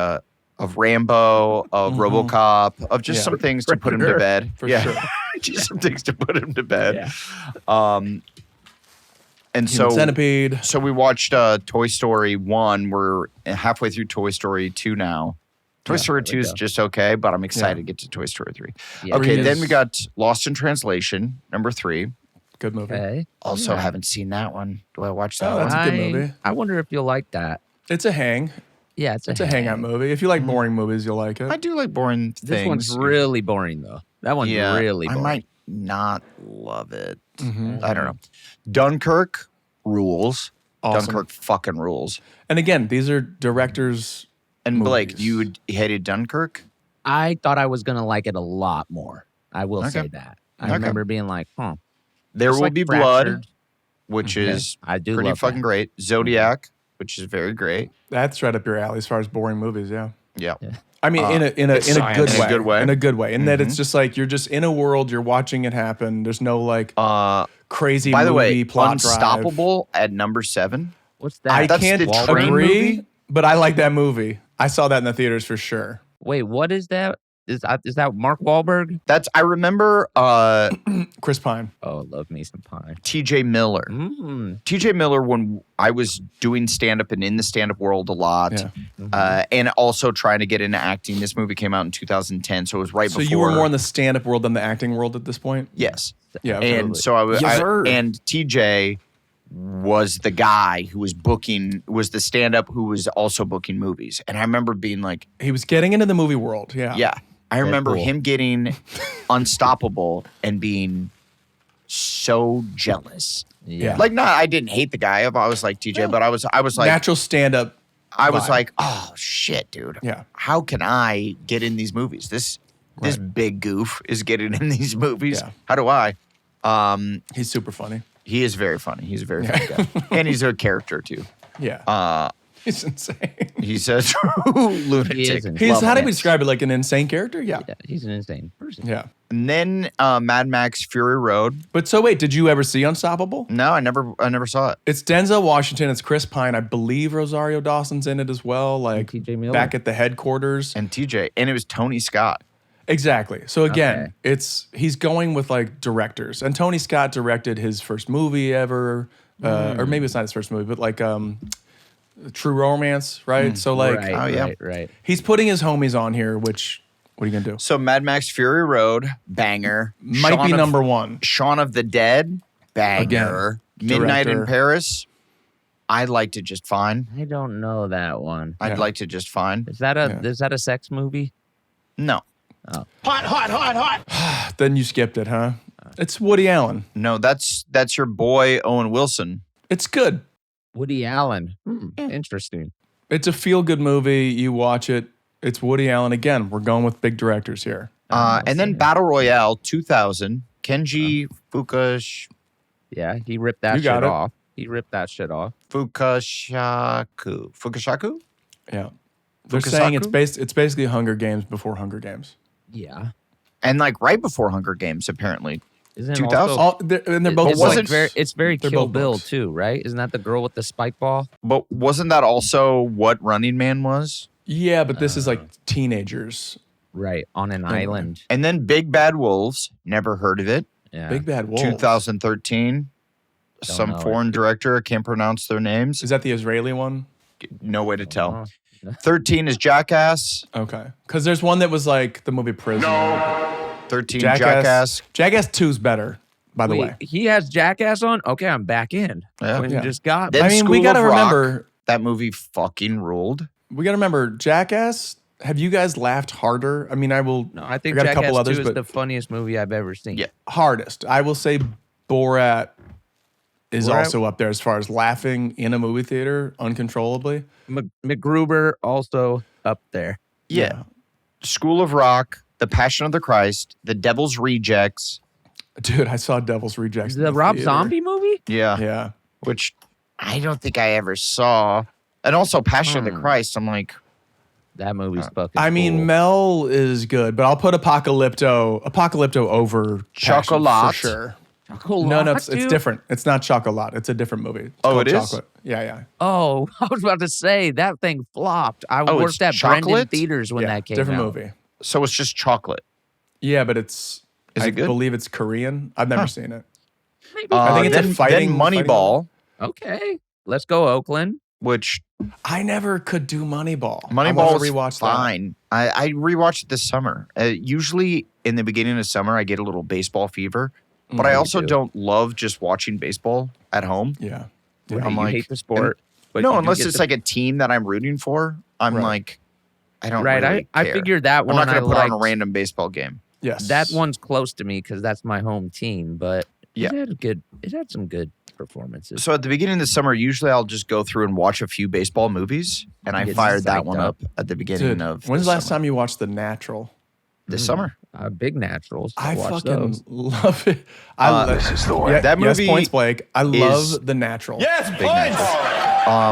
of Rambo, of RoboCop, of just some things to put him to bed. For sure. Just some things to put him to bed. Yeah. And Human so Centipede. So we watched Toy Story 1. We're halfway through Toy Story 2 now. Toy Story 2 is just okay, but I'm excited to get to Toy Story 3. Yeah. Okay, Three then is- we got Lost in Translation, number 3. Good movie. Okay. Also haven't seen that one. Do I watch that Oh, one? that's a good movie. I wonder if you'll like that. It's a hang. Yeah, it's It's a hangout movie. If you like boring movies, you'll like it. I do like boring things. This one's really boring though. That one's really boring. I might not love it. Mm-hmm. I don't know. Dunkirk rules. Awesome. Dunkirk fucking rules. And again, these are directors. And Blake, movies. you hated Dunkirk? I thought I was gonna like it a lot more. I will Okay. say that. I Okay. remember being like, huh. There It's Will like Be Fractured. Blood, which is I do pretty love fucking that. great. Zodiac, which is very great. That's right up your alley as far as boring movies. Yeah. Yeah. I mean, in a it's good science. way. In a good way. In a good way. In that it's just like you're just in a world, you're watching it happen. There's no like crazy By the movie way, plot drive. Unstoppable at number 7. What's that? I That's can't the train agree, movie? but I like that movie. I saw that in the theaters for sure. Wait, what is that? Is that Mark Wahlberg? I remember Chris Pine. Oh, love me some pie. TJ Miller. Mm. TJ Miller, when I was doing stand-up and in the stand-up world a lot, and also trying to get into acting. This movie came out in 2010, so it was right So before. you were more in the stand-up world than the acting world at this point? Yes. Yeah. And so I was, Yes, sir. and TJ was the guy who was the stand-up who was also booking movies. And I remember being like, he was getting into the movie world. Yeah. yeah. I remember cool. him getting Unstoppable and being so jealous. Yeah. Like, I didn't hate the guy. I was like TJ, but I was like, Natural stand-up. I was vibe. like, oh shit, dude. Yeah. How can I get in these movies? This big goof is getting in these movies. Yeah. How do I? He's super funny. He is very funny. He's a very funny guy. And he's a character too. Yeah. He's insane. He's a true lunatic. He is insane. He's Love how do him. we describe it? Like an insane character? Yeah. Yeah, he's an insane person. Yeah. And then Mad Max Fury Road. But so wait, did you ever see Unstoppable? No, I never saw it. It's Denzel Washington. It's Chris Pine. I believe Rosario Dawson's in it as well. Like T.J. Miller. back at the headquarters. And TJ. And it was Tony Scott. Exactly. So again, Okay. he's going with like directors. And Tony Scott directed his first movie ever. Or maybe it's not his first movie, but like True Romance, right? So like right, oh, yeah. right. he's putting his homies on here, which what are you gonna do? So Mad Max Fury Road, banger. Might be number one. Shaun of the Dead, banger. Again, Midnight in director. Paris. I liked it just fine. I don't know that one. I'd Yeah. liked it just fine. Is that a sex movie? No. Then you skipped it, huh? It's Woody Allen. No, that's your boy Owen Wilson. It's good. Woody Allen. Interesting. It's a feel-good movie. You watch it. It's Woody Allen. Again, we're going with big directors here. And then Battle Royale 2000, Kenji Yeah, he ripped that You got shit it. off. He ripped that shit off. Fukushaku? Yeah. They're saying it's Fukusaku? basically Hunger Games before Hunger Games. Yeah. And like right before Hunger Games, apparently. Isn't it 2000? also, And they're both it's wasn't- like very, it's very They're Kill both Bill books. too, right? Isn't that the girl with the spike ball? But wasn't that also what Running Man was? Yeah, but this is like teenagers. Right, on an island. And then Big Bad Wolves, never heard of it. Yeah. Big Bad Wolves. 2013. some know foreign director. I can't pronounce their names. Is that the Israeli one? No way to tell. 13 is Jackass. Okay. Because there's one that was like the movie Prisoner. 13 Jackass. Jackass 2's better, by the way. He has Jackass on? Okay, I'm back in. Yeah. Quentin just got me. Then I mean, we School got to of Rock. remember. That movie fucking ruled. We got to remember, Jackass. Have you guys laughed harder? I mean, I will. No, I think got a Jackass couple others, 2 is but the funniest movie I've ever seen. Yeah. hardest. I will say Borat is Borat? also up there as far as laughing in a movie theater uncontrollably. MacGruber also up there. Yeah. School of Rock, The Passion of the Christ, The Devil's Rejects. Dude, I saw Devil's Rejects. in The Rob theater. Zombie movie? Yeah. Yeah. Which I don't think I ever saw. And also Passion of the Christ. I'm like, That movie's fucking I mean, cool. Mel is good, but I'll put Apocalypto over Passion Chocolat? for sure. Chocolat, No, it's dude? different. It's not Chocolat. It's a different movie. It's Oh, called it is? Chocolate. Yeah. Oh, I was about to say that thing flopped. I Oh, worked it's at Brendan chocolate? Theaters when Yeah, that came different out. movie. so it's just chocolate. Yeah, but it's. Is I it good? believe it's Korean. I've never seen it. I think it's a then fighting- Moneyball, Okay, let's go Oakland. which I never could do Moneyball. I Moneyball wanna was rewatch that. fine. I rewatched it this summer. Usually in the beginning of summer, I get a little baseball fever, but I also don't love just watching baseball at home. Yeah. Right, I'm you like- hate the sport. but No, you do unless get it's to- like a team that I'm rooting for. I'm Right. like, I don't right. really I care. figured that I'm one. not going I to put on a liked. random baseball game. Yes. That one's close to me because that's my home team. But Yeah. it had some good performances. So at the beginning of the summer, usually I'll just go through and watch a few baseball movies, and I Get fired that psyched one up. up at the beginning Dude, of when's the last summer. time you watched The Natural? This summer. Big Naturals. I watch fucking those. love it. I love this is the That movie yes, points, Blake. I is- love The Natural. Yes, Big nights.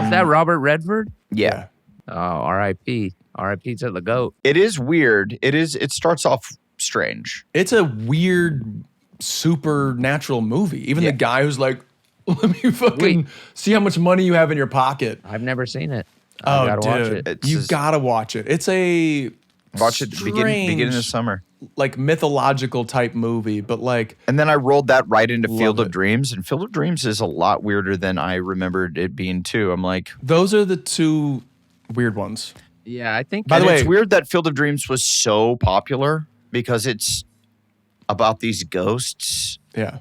Is that Robert Redford? Yeah. Oh, R.I.P. R.I.P. to the goat. It is weird. It starts off strange. It's a weird supernatural movie. Even Yeah. the guy who's like, let me fucking Wait. see how much money you have in your pocket. I've never seen it. I gotta watch it. It's You just- gotta watch it. It's a Watch it at the beginning of the strange, summer. like mythological type movie, but like And then I rolled that right into Love Field of it. Dreams, and Field of Dreams is a lot weirder than I remembered it being too. I'm like, those are the two weird ones. Yeah, I think. By the and way- it's weird that Field of Dreams was so popular because it's about these ghosts, Yeah.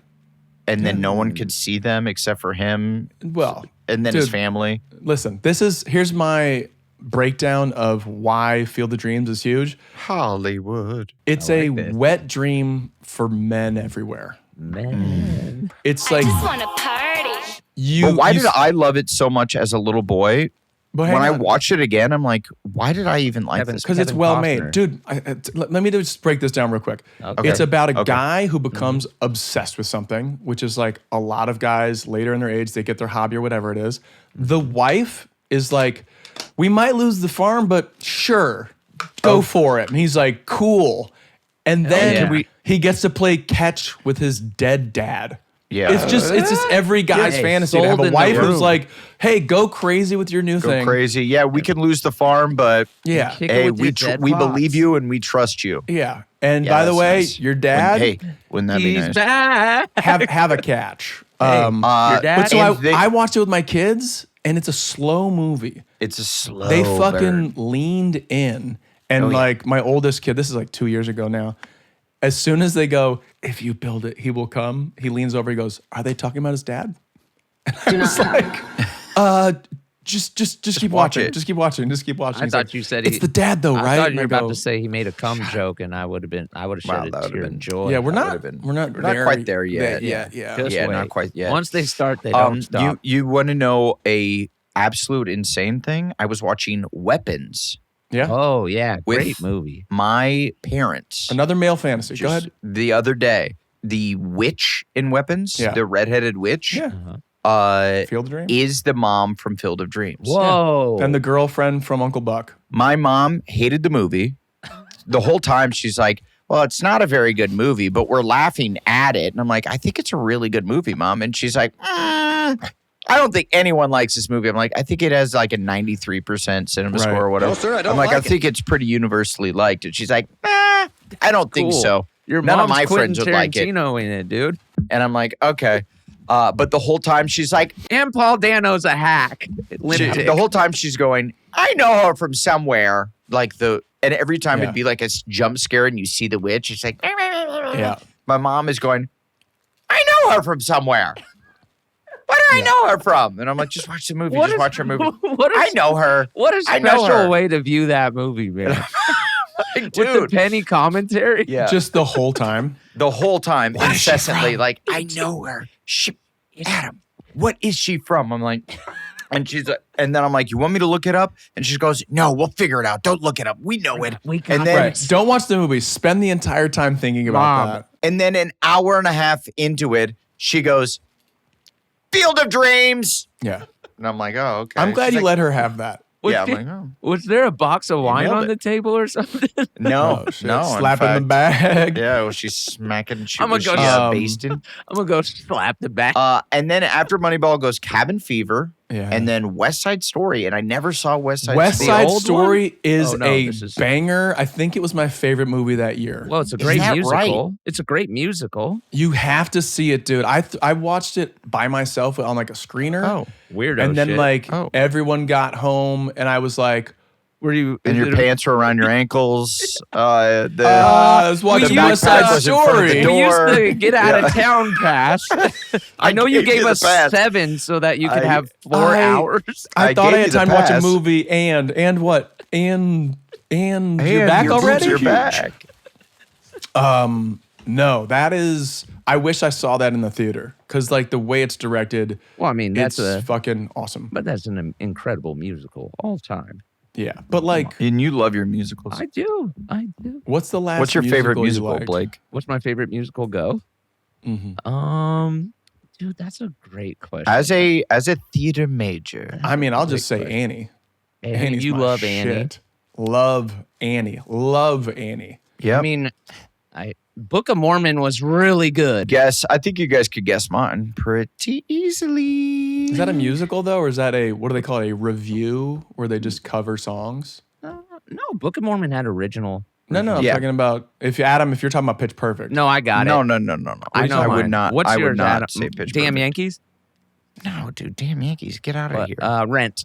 and then no one could see them except for him, Well, and then his Dude. family. listen, here's my breakdown of why Field of Dreams is huge. Hollywood. It's I a like this. wet dream for men everywhere. Man. It's like just want to party. you. But why you did I love it so much as a little boy? But When I watched it again, I'm like, why did I even like Kevin- this? because it's Kevin well Costner. made, dude. Let me just break this down real quick. Okay. It's about a Okay. guy who becomes obsessed with something, which is like a lot of guys later in their age, they get their hobby or whatever it is. The wife is like, we might lose the farm, but sure, go for it. And he's like, cool. And then yeah. he gets to play catch with his dead dad. Yeah. It's just every guy's Hey, fantasy to have sold a in the wife who's room. like, hey, go crazy with your new Go thing. crazy. Yeah, we can lose the farm, but Yeah. Kick it hey, with your dead we pops. believe you and we trust you. Yeah. And Yeah, by the that's way, nice. your dad Hey, wouldn't that be He's nice? back. have a catch. Your dad. But so and they- I watched it with my kids, and it's a slow movie. It's a slow They fucking burn. leaned in, and like my oldest kid, this is like 2 years ago now. As soon as they go, if you build it, he will come. He leans over. He goes, "Are they talking about his dad?" And I was like, just keep watch watching. it. Just keep watching. Just keep watching. I He's thought like, you said it's the dad though, I right? thought And you were I about go, to say he made a cum joke, and I would have Wow, shed a that would've tear been- of joy. Yeah, we're That not. would've been- We're not. we're not quite there yet. Yeah. Just Yeah, wait. not quite yet. Once they start, they don't stop. You want to know a absolute insane thing? I was watching Weapons. Yeah. Oh yeah, With- great movie. My parents Another male fantasy. Go just ahead. the other day, the witch in Weapons, Yeah. the redheaded witch, Yeah. Field of Dreams. is the mom from Field of Dreams. Whoa. And the girlfriend from Uncle Buck. My mom hated the movie. The whole time she's like, well, it's not a very good movie, but we're laughing at it. And I'm like, I think it's a really good movie, Mom. And she's like, I don't think anyone likes this movie. I'm like, I think it has like a 93% cinema Right. score or whatever. No, sir, I don't I'm like, like I it. think it's pretty universally liked. And she's like, I don't think Cool. so. Your None of mom's my Quentin friends would like it. Tarantino in it, dude. And I'm like, okay. But the whole time she's like, And Paul Dano's a hack. the whole time she's going, I know her from somewhere. And every time it'd be like a jump scare and you see the witch, it's like, Yeah. My mom is going, I know her from somewhere. Where do I know her from? And I'm like, just watch the movie. Watch her movie. I know her. What a I know special her. way to view that movie, man. Dude. With the penny commentary. Yeah. Just the whole time. The whole time, incessantly, like, I know her. Adam, what is she from? I'm like, and then I'm like, you want me to look it up? And she goes, no, we'll figure it out. Don't look it up. We know it. And then, Right. Don't watch the movie. Spend the entire time thinking about that. And then an hour and a half into it, she goes, Field of Dreams. Yeah. And I'm like, oh, okay. I'm glad She's you like, let her have that. Yeah, I'm like, oh. Was there a box of wine nailed on it. the table or something? No, Oh, shit. no. Slap in the bag. Yeah, well, she's smacking. I'm gonna go basted. I'm gonna go slap the back. And then after Moneyball goes Cabin Fever, Yeah. and then West Side Story. And I never saw West Side West Story. Side old Story is Oh, no, a this is- banger. I think it was my favorite movie that year. Well, it's a Isn't great that musical. right? It's a great musical. You have to see it, dude. I watched it by myself on like a screener. Oh. Weirdo. and then shit. like Oh. everyone got home and I was like, were you? And your pants were around your ankles. I was watching the West backpack Side was in front of the Story. door. We used to get out Yeah. of town pass. I know you gave the us pass. 7 so that you could I- have 4 hours. I thought gave I had you the time to watch a pass. movie and what? And you're back your boobs already? are back. No, that is. I wish I saw that in the theater because like the way it's directed, Well, I mean, it's fucking awesome. but that's an incredible musical all time. Yeah, but like, And you love your musicals. I do. what's the last? What's your favorite you musical, liked? Blake? What's my favorite musical? Go. Dude, that's a great question. As a theater major, I mean, I'll Great just say question. Annie. Annie, Annie's you my love Annie. shit. Love Annie. Love Annie. yeah. I mean, Book of Mormon was really good. I think you guys could guess mine pretty easily. Is that a musical though, or is that what do they call it? A review where they just cover songs? No, Book of Mormon had original. No, I'm Yeah. talking about if you're talking about Pitch Perfect. No, I got No. it. I know I would mine. not. What's I yours, would not Adam? say Pitch Damn Perfect. Yankees? No, dude. Damn Yankees. Get out of What? here. Rent.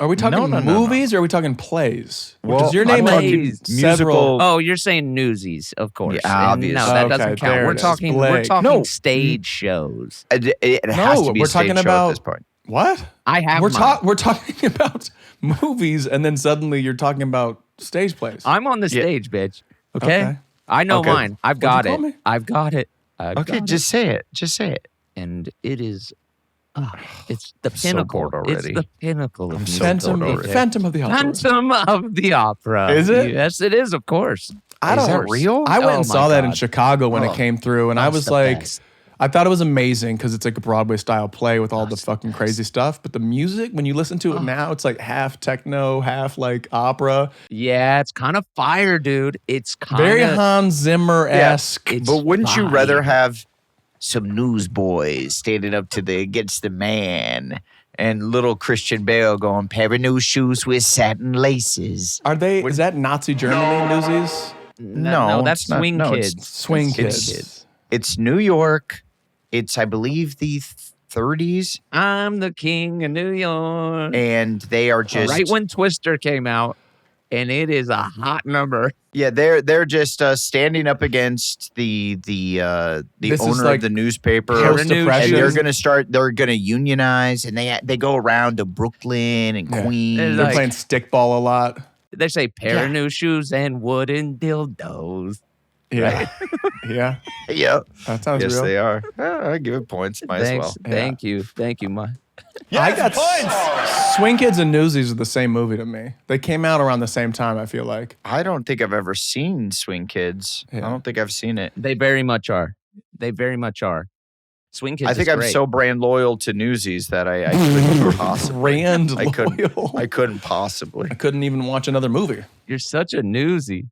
Are we talking No. movies or are we talking plays? Well, Does your I'm name like talking several? musical- Oh, you're saying Newsies, of course. Yeah, And obvious. No, that Okay, doesn't count. there We're it is. talking. Blake. No. stage shows. It has No, to be we're a stage talking show about- at this point. What? I have. We're mine. we're talking about movies, and then suddenly you're talking about stage plays. I'm on the stage, bitch. Okay. Okay. I know Okay. mine. I've What'd got you it. call me? I've got it. Okay, just say it. Just say it. And it is. It's the so pinnacle. bored It's already. the pinnacle of I'm so musical. bored already. Phantom of the Opera. Phantom of the Opera. Is it? Yes, it is. Of course. I Is don't. that real? I went Oh and my saw that in God. Chicago when Oh, it came through, and I that's was the like, best. I thought it was amazing because it's like a Broadway style play with all the fucking crazy stuff. But the music, when you listen to it now, it's like half techno, half like opera, Yeah, it's kind of fire, dude. It's kind very of. Hans Zimmer esque. It's But wouldn't you rather fire. have some newsboys standing up against the man and little Christian Bale going pair of new shoes with satin laces? Are they? Is that Nazi Germany, Newsies? No, that's it's not. Swing No, it's- Kids. Swing That's Kids. It's New York. It's, I believe, the 30s, I'm the king of New York. and they are just Right when Twister came out, and it is a hot number. yeah, they're just standing up against the This is owner like of the newspaper, post-depression. and they're gonna unionize, and they go around to Brooklyn and Yeah. Queens. They're like- playing stickball a lot. They say pair Yeah. of new shoes and wooden dildos. Yeah, yeah. Yep. That sounds Yes, real. they are. I give it points. Might Thanks, as well. thank you, Mike. I got Swing Kids and Newsies are the same movie to me. They came out around the same time. I feel like. I don't think I've ever seen Swing Kids. Yeah. I don't think I've seen it. They very much are. They very much are. Swing Kids. I think is I'm great. so brand loyal to Newsies that I couldn't possibly. Brand I couldn't. loyal. I couldn't possibly. I couldn't even watch another movie. You're such a newsie.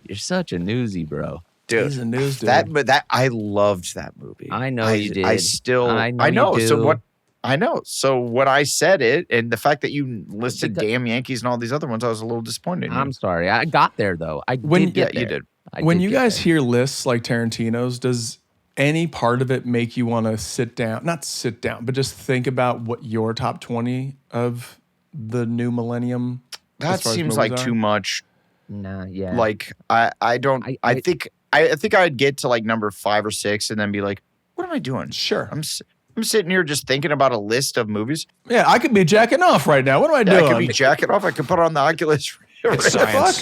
You're such a newsie, bro. Dude, He's a news dude. that I loved that movie. I know I, you did. I still. I know I know. you So do. what? I know. So when I said it, and the fact that you listed Because- Damn Yankees and all these other ones, I was a little disappointed. in you. I'm sorry. I got there though. I When- did get yeah, you there. did. I when did you get guys there. hear lists like Tarantino's, does any part of it make you want to not sit down, but just think about what your top 20 of the new millennium? That as far as seems movies like are? too much. Nah, yeah. Like I don't. I think I'd get to like number 5 or 6 and then be like, what am I doing? Sure. I'm sitting here just thinking about a list of movies. Yeah, I could be jacking off right now. What am I doing? I could be jacking off. I could put on the Oculus. Fuck.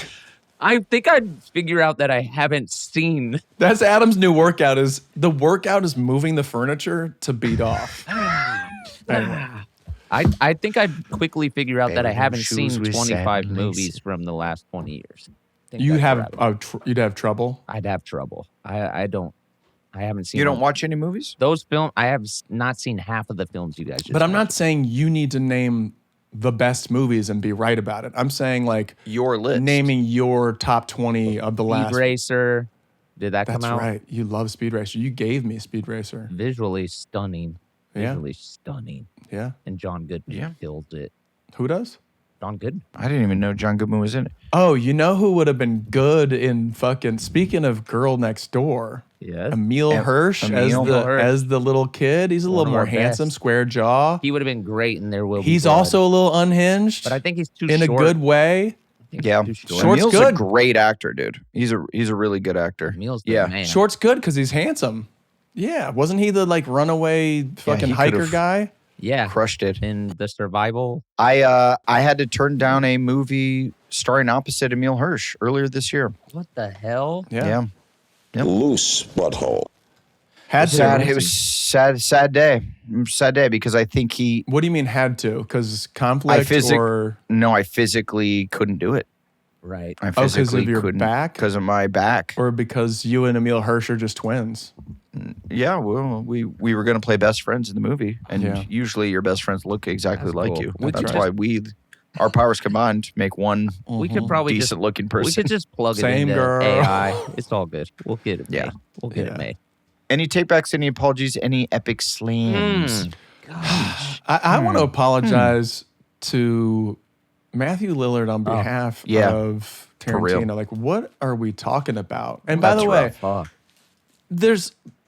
I think I'd figure out that I haven't seen. That's Adam's new workout. The workout is moving the furniture to beat off. Anyway. I think I'd quickly figure out that I Better haven't shoes seen with 25 satin movies laces. from the last 20 years. You'd have trouble. I'd have trouble. I haven't seen. You don't watch any movies? those films. I have not seen half of the films you guys just. But I'm not mentioned. saying you need to name the best movies and be right about it. I'm saying like Your list. naming your top 20 of the last. Speed Racer. Did that That's come out? right. You love Speed Racer. You gave me Speed Racer. Visually stunning. Yeah. Visually stunning. Yeah. And John Goodman killed it. Who does? John Goodman. I didn't even know John Goodman was in it. Oh, you know who would have been good in fucking, speaking of Girl Next Door? Yes. Emil Hirsch Emil as the little kid. He's a One little of more our handsome, best. square jaw. He would have been great in There Will Be He's Blood. also a little unhinged, But I think he's too in short. a good way. I think Yeah. he's too short. Short's Emil's good. a great actor, dude. He's a really good actor. Emil's the Yeah. man. Short's good because he's handsome. Yeah, wasn't he the like runaway fucking he hiker could've- guy? Yeah. Crushed it. In The Survival. I had to turn down a movie starring opposite Emil Hirsch earlier this year. What the hell? Yeah, Yep. Loose butthole. had Sad. to. It was sad day. Sad day because I think he. What do you mean had to? Because conflict or No, I physically couldn't do it. Right. I 'cause of physically your couldn't back? because of my back. or because you and Emil Hirsch are just twins? Yeah, well, we were gonna play best friends in the movie, and Yeah. usually your best friends look exactly That's like cool. you. We That's could why our powers combined make one We could probably decent looking person. We could just plug Same it into girl. AI. It's all good. We'll get it Yeah. made. We'll get Yeah. it made. Any takebacks? Any apologies? Any epic slams? I want to apologize to Matthew Lillard on behalf yeah. of For real. Tarantino. Like, what are we talking about? And by That's the way, rough. Fuck.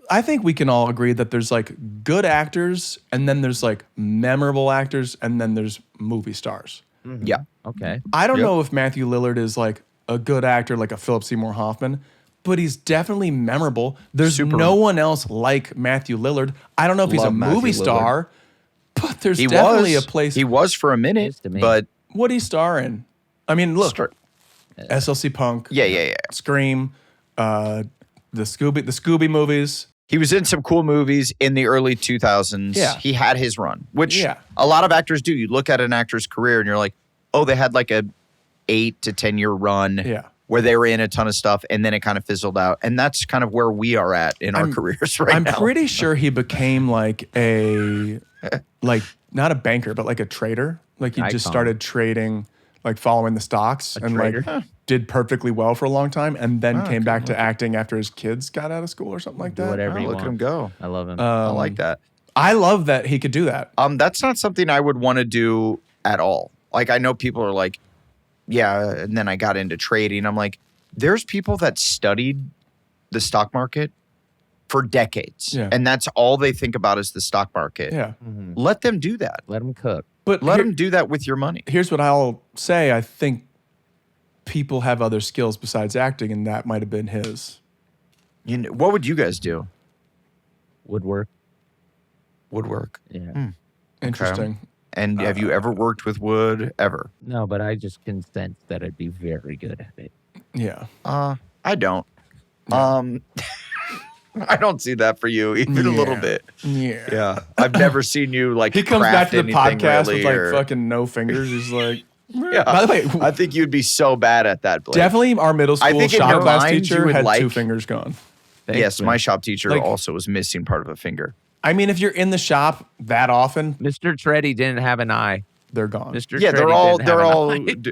I think we can all agree that there's like good actors, and then there's like memorable actors, and then there's movie stars. Yeah. Okay. I don't Yep. know if Matthew Lillard is like a good actor, like a Philip Seymour Hoffman, but he's definitely memorable. There's Super. no one else like Matthew Lillard. I don't know if he's a Love Matthew movie Lillard. star, but there's He definitely was a place. He was for a minute, Is to me. but What he star in? I mean, look, Star- SLC Punk, yeah. Scream, the Scooby movies. He was in some cool movies in the early 2000s. Yeah. He had his run, which Yeah. a lot of actors do. You look at an actor's career and you're like, oh, they had like a 8 to 10 year run Yeah. where they were in a ton of stuff and then it kind of fizzled out. And that's kind of where we are at in our careers right I'm now. pretty sure he became like not a banker, but like a trader. Like he just Icon. started trading, like following the stocks, and trader? like did perfectly well for a long time, and then came back to acting after his kids got out of school or something like that. whatever Oh, you look want. at him go. I love him. I like that. I love that he could do that. That's not something I would want to do at all. Like, I know people are like, yeah, and then I got into trading. I'm like, there's people that studied the stock market for decades. Yeah. And that's all they think about is the stock market. Yeah, Let them do that. Let him cook. but Let them do that with your money. here's what I'll say. I think people have other skills besides acting, and that might have been his. You know, what would you guys do? Woodwork. Woodwork. Yeah. Interesting. And have you ever worked with wood ever? No, but I just can sense that I'd be very good at it. Yeah. I don't. I don't see that for you even a little Yeah. bit. Yeah. Yeah. I've never seen you like He comes back craft to the anything podcast really, with like or- fucking no fingers. He's like, Yeah. by the way, I think you'd be so bad at that, Blake. definitely our middle I school think in shop your class mind, you teacher would had like- 2 fingers gone. Yes, my shop teacher Like- also was missing part of a finger. I mean, if you're in the shop that often, Mr. Treddy didn't have an eye. they're gone. Mr. Yeah, Treddy they're all didn't have an eye.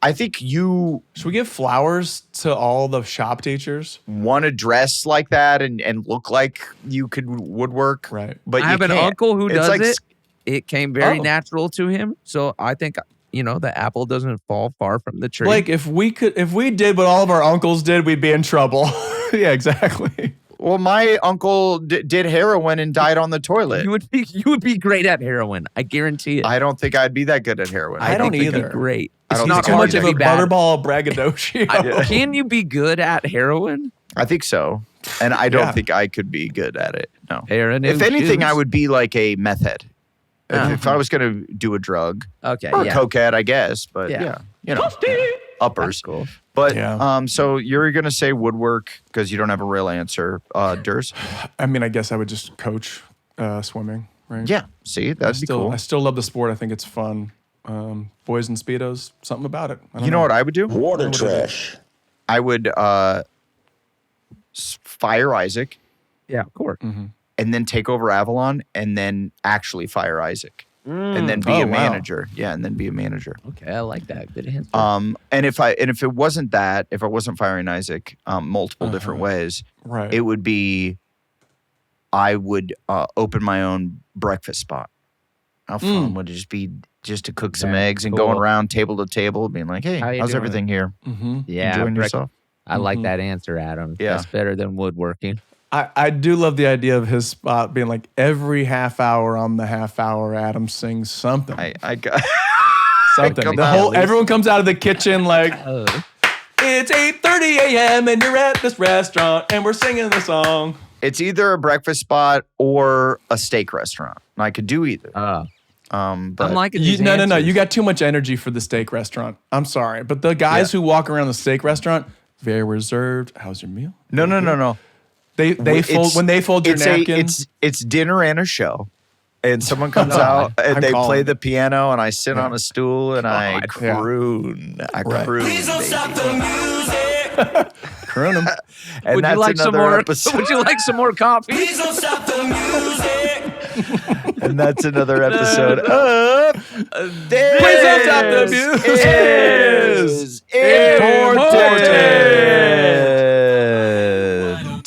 I think you Should we give flowers to all the shop teachers? want to dress like that and look like you could woodwork. Right. But I you have an can't. uncle who It's does like it. It came very Oh. natural to him. So I think, the apple doesn't fall far from the tree. Like if we did what all of our uncles did, we'd be in trouble. Yeah, exactly. Well, my uncle did heroin and died on the toilet. You would be great at heroin. I guarantee it. I don't think I'd be that good at heroin. I don't think you'd either. be great. I It's don't not think Too I hard much to of be a bad. butterball braggadocio. Can you be good at heroin? I think so. And I don't Yeah. think I could be good at it. No. Heroin. If anything, I would be like a meth head. If I was going to do a drug. Okay. Or yeah. a cokehead, I guess. But Yeah. uppers. That's cool. But Yeah. so you're going to say woodwork because you don't have a real answer. Durs? I mean, I guess I would just coach swimming, right? Yeah. See, that'd be cool. I still love the sport. I think it's fun. Boys in Speedos, something about it. I don't You know what I would do? Water trash. I would fire Isaac Yeah, of course. and then take over Avalon and then actually fire Isaac. And then be Oh, a wow. manager. Yeah, and then be a manager. Okay, I like that. Good answer. And if it wasn't that, if I wasn't firing Isaac multiple different ways, Right. it would be I would open my own breakfast spot. How fun would it just be just to cook some Very eggs and cool. going around table to table being like, hey, How you how's doing? everything here? yeah, Enjoying yourself? I like that answer, Adam. Yeah. That's better than woodworking. I do love the idea of his spot being like every half hour on the half hour, Adam sings something. I got something. come The on, whole at least. everyone comes out of the kitchen like it's 8:30 a.m. and you're at this restaurant and we're singing the song. It's either a breakfast spot or a steak restaurant. And I could do either. But I'm liking You, these no. answers. You got too much energy for the steak restaurant. I'm sorry, but the guys who walk around the steak restaurant very reserved. How's your meal? no. They fold when they fold your napkin. It's dinner and a show. And someone comes out and I'm they calling play it. the piano and I sit on a stool and I God. croon. I croon. Please don't stop the music. Croon 'em. And Would that's you like some another more? episode. Would you like some more coffee? Please don't stop the music. And that's another episode of This Please don't stop the music. is Important.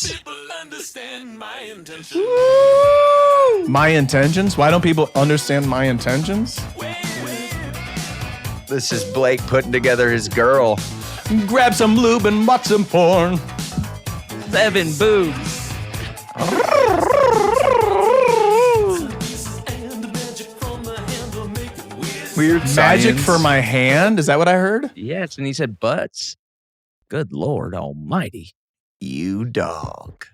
People understand my intentions. My intentions? Why don't people understand my intentions? This is Blake putting together his girl. Grab some lube and watch some porn. 7 boobs. Weird Magic science. for my hand? Is that what I heard? Yes, and he said butts. Good Lord Almighty. You dog.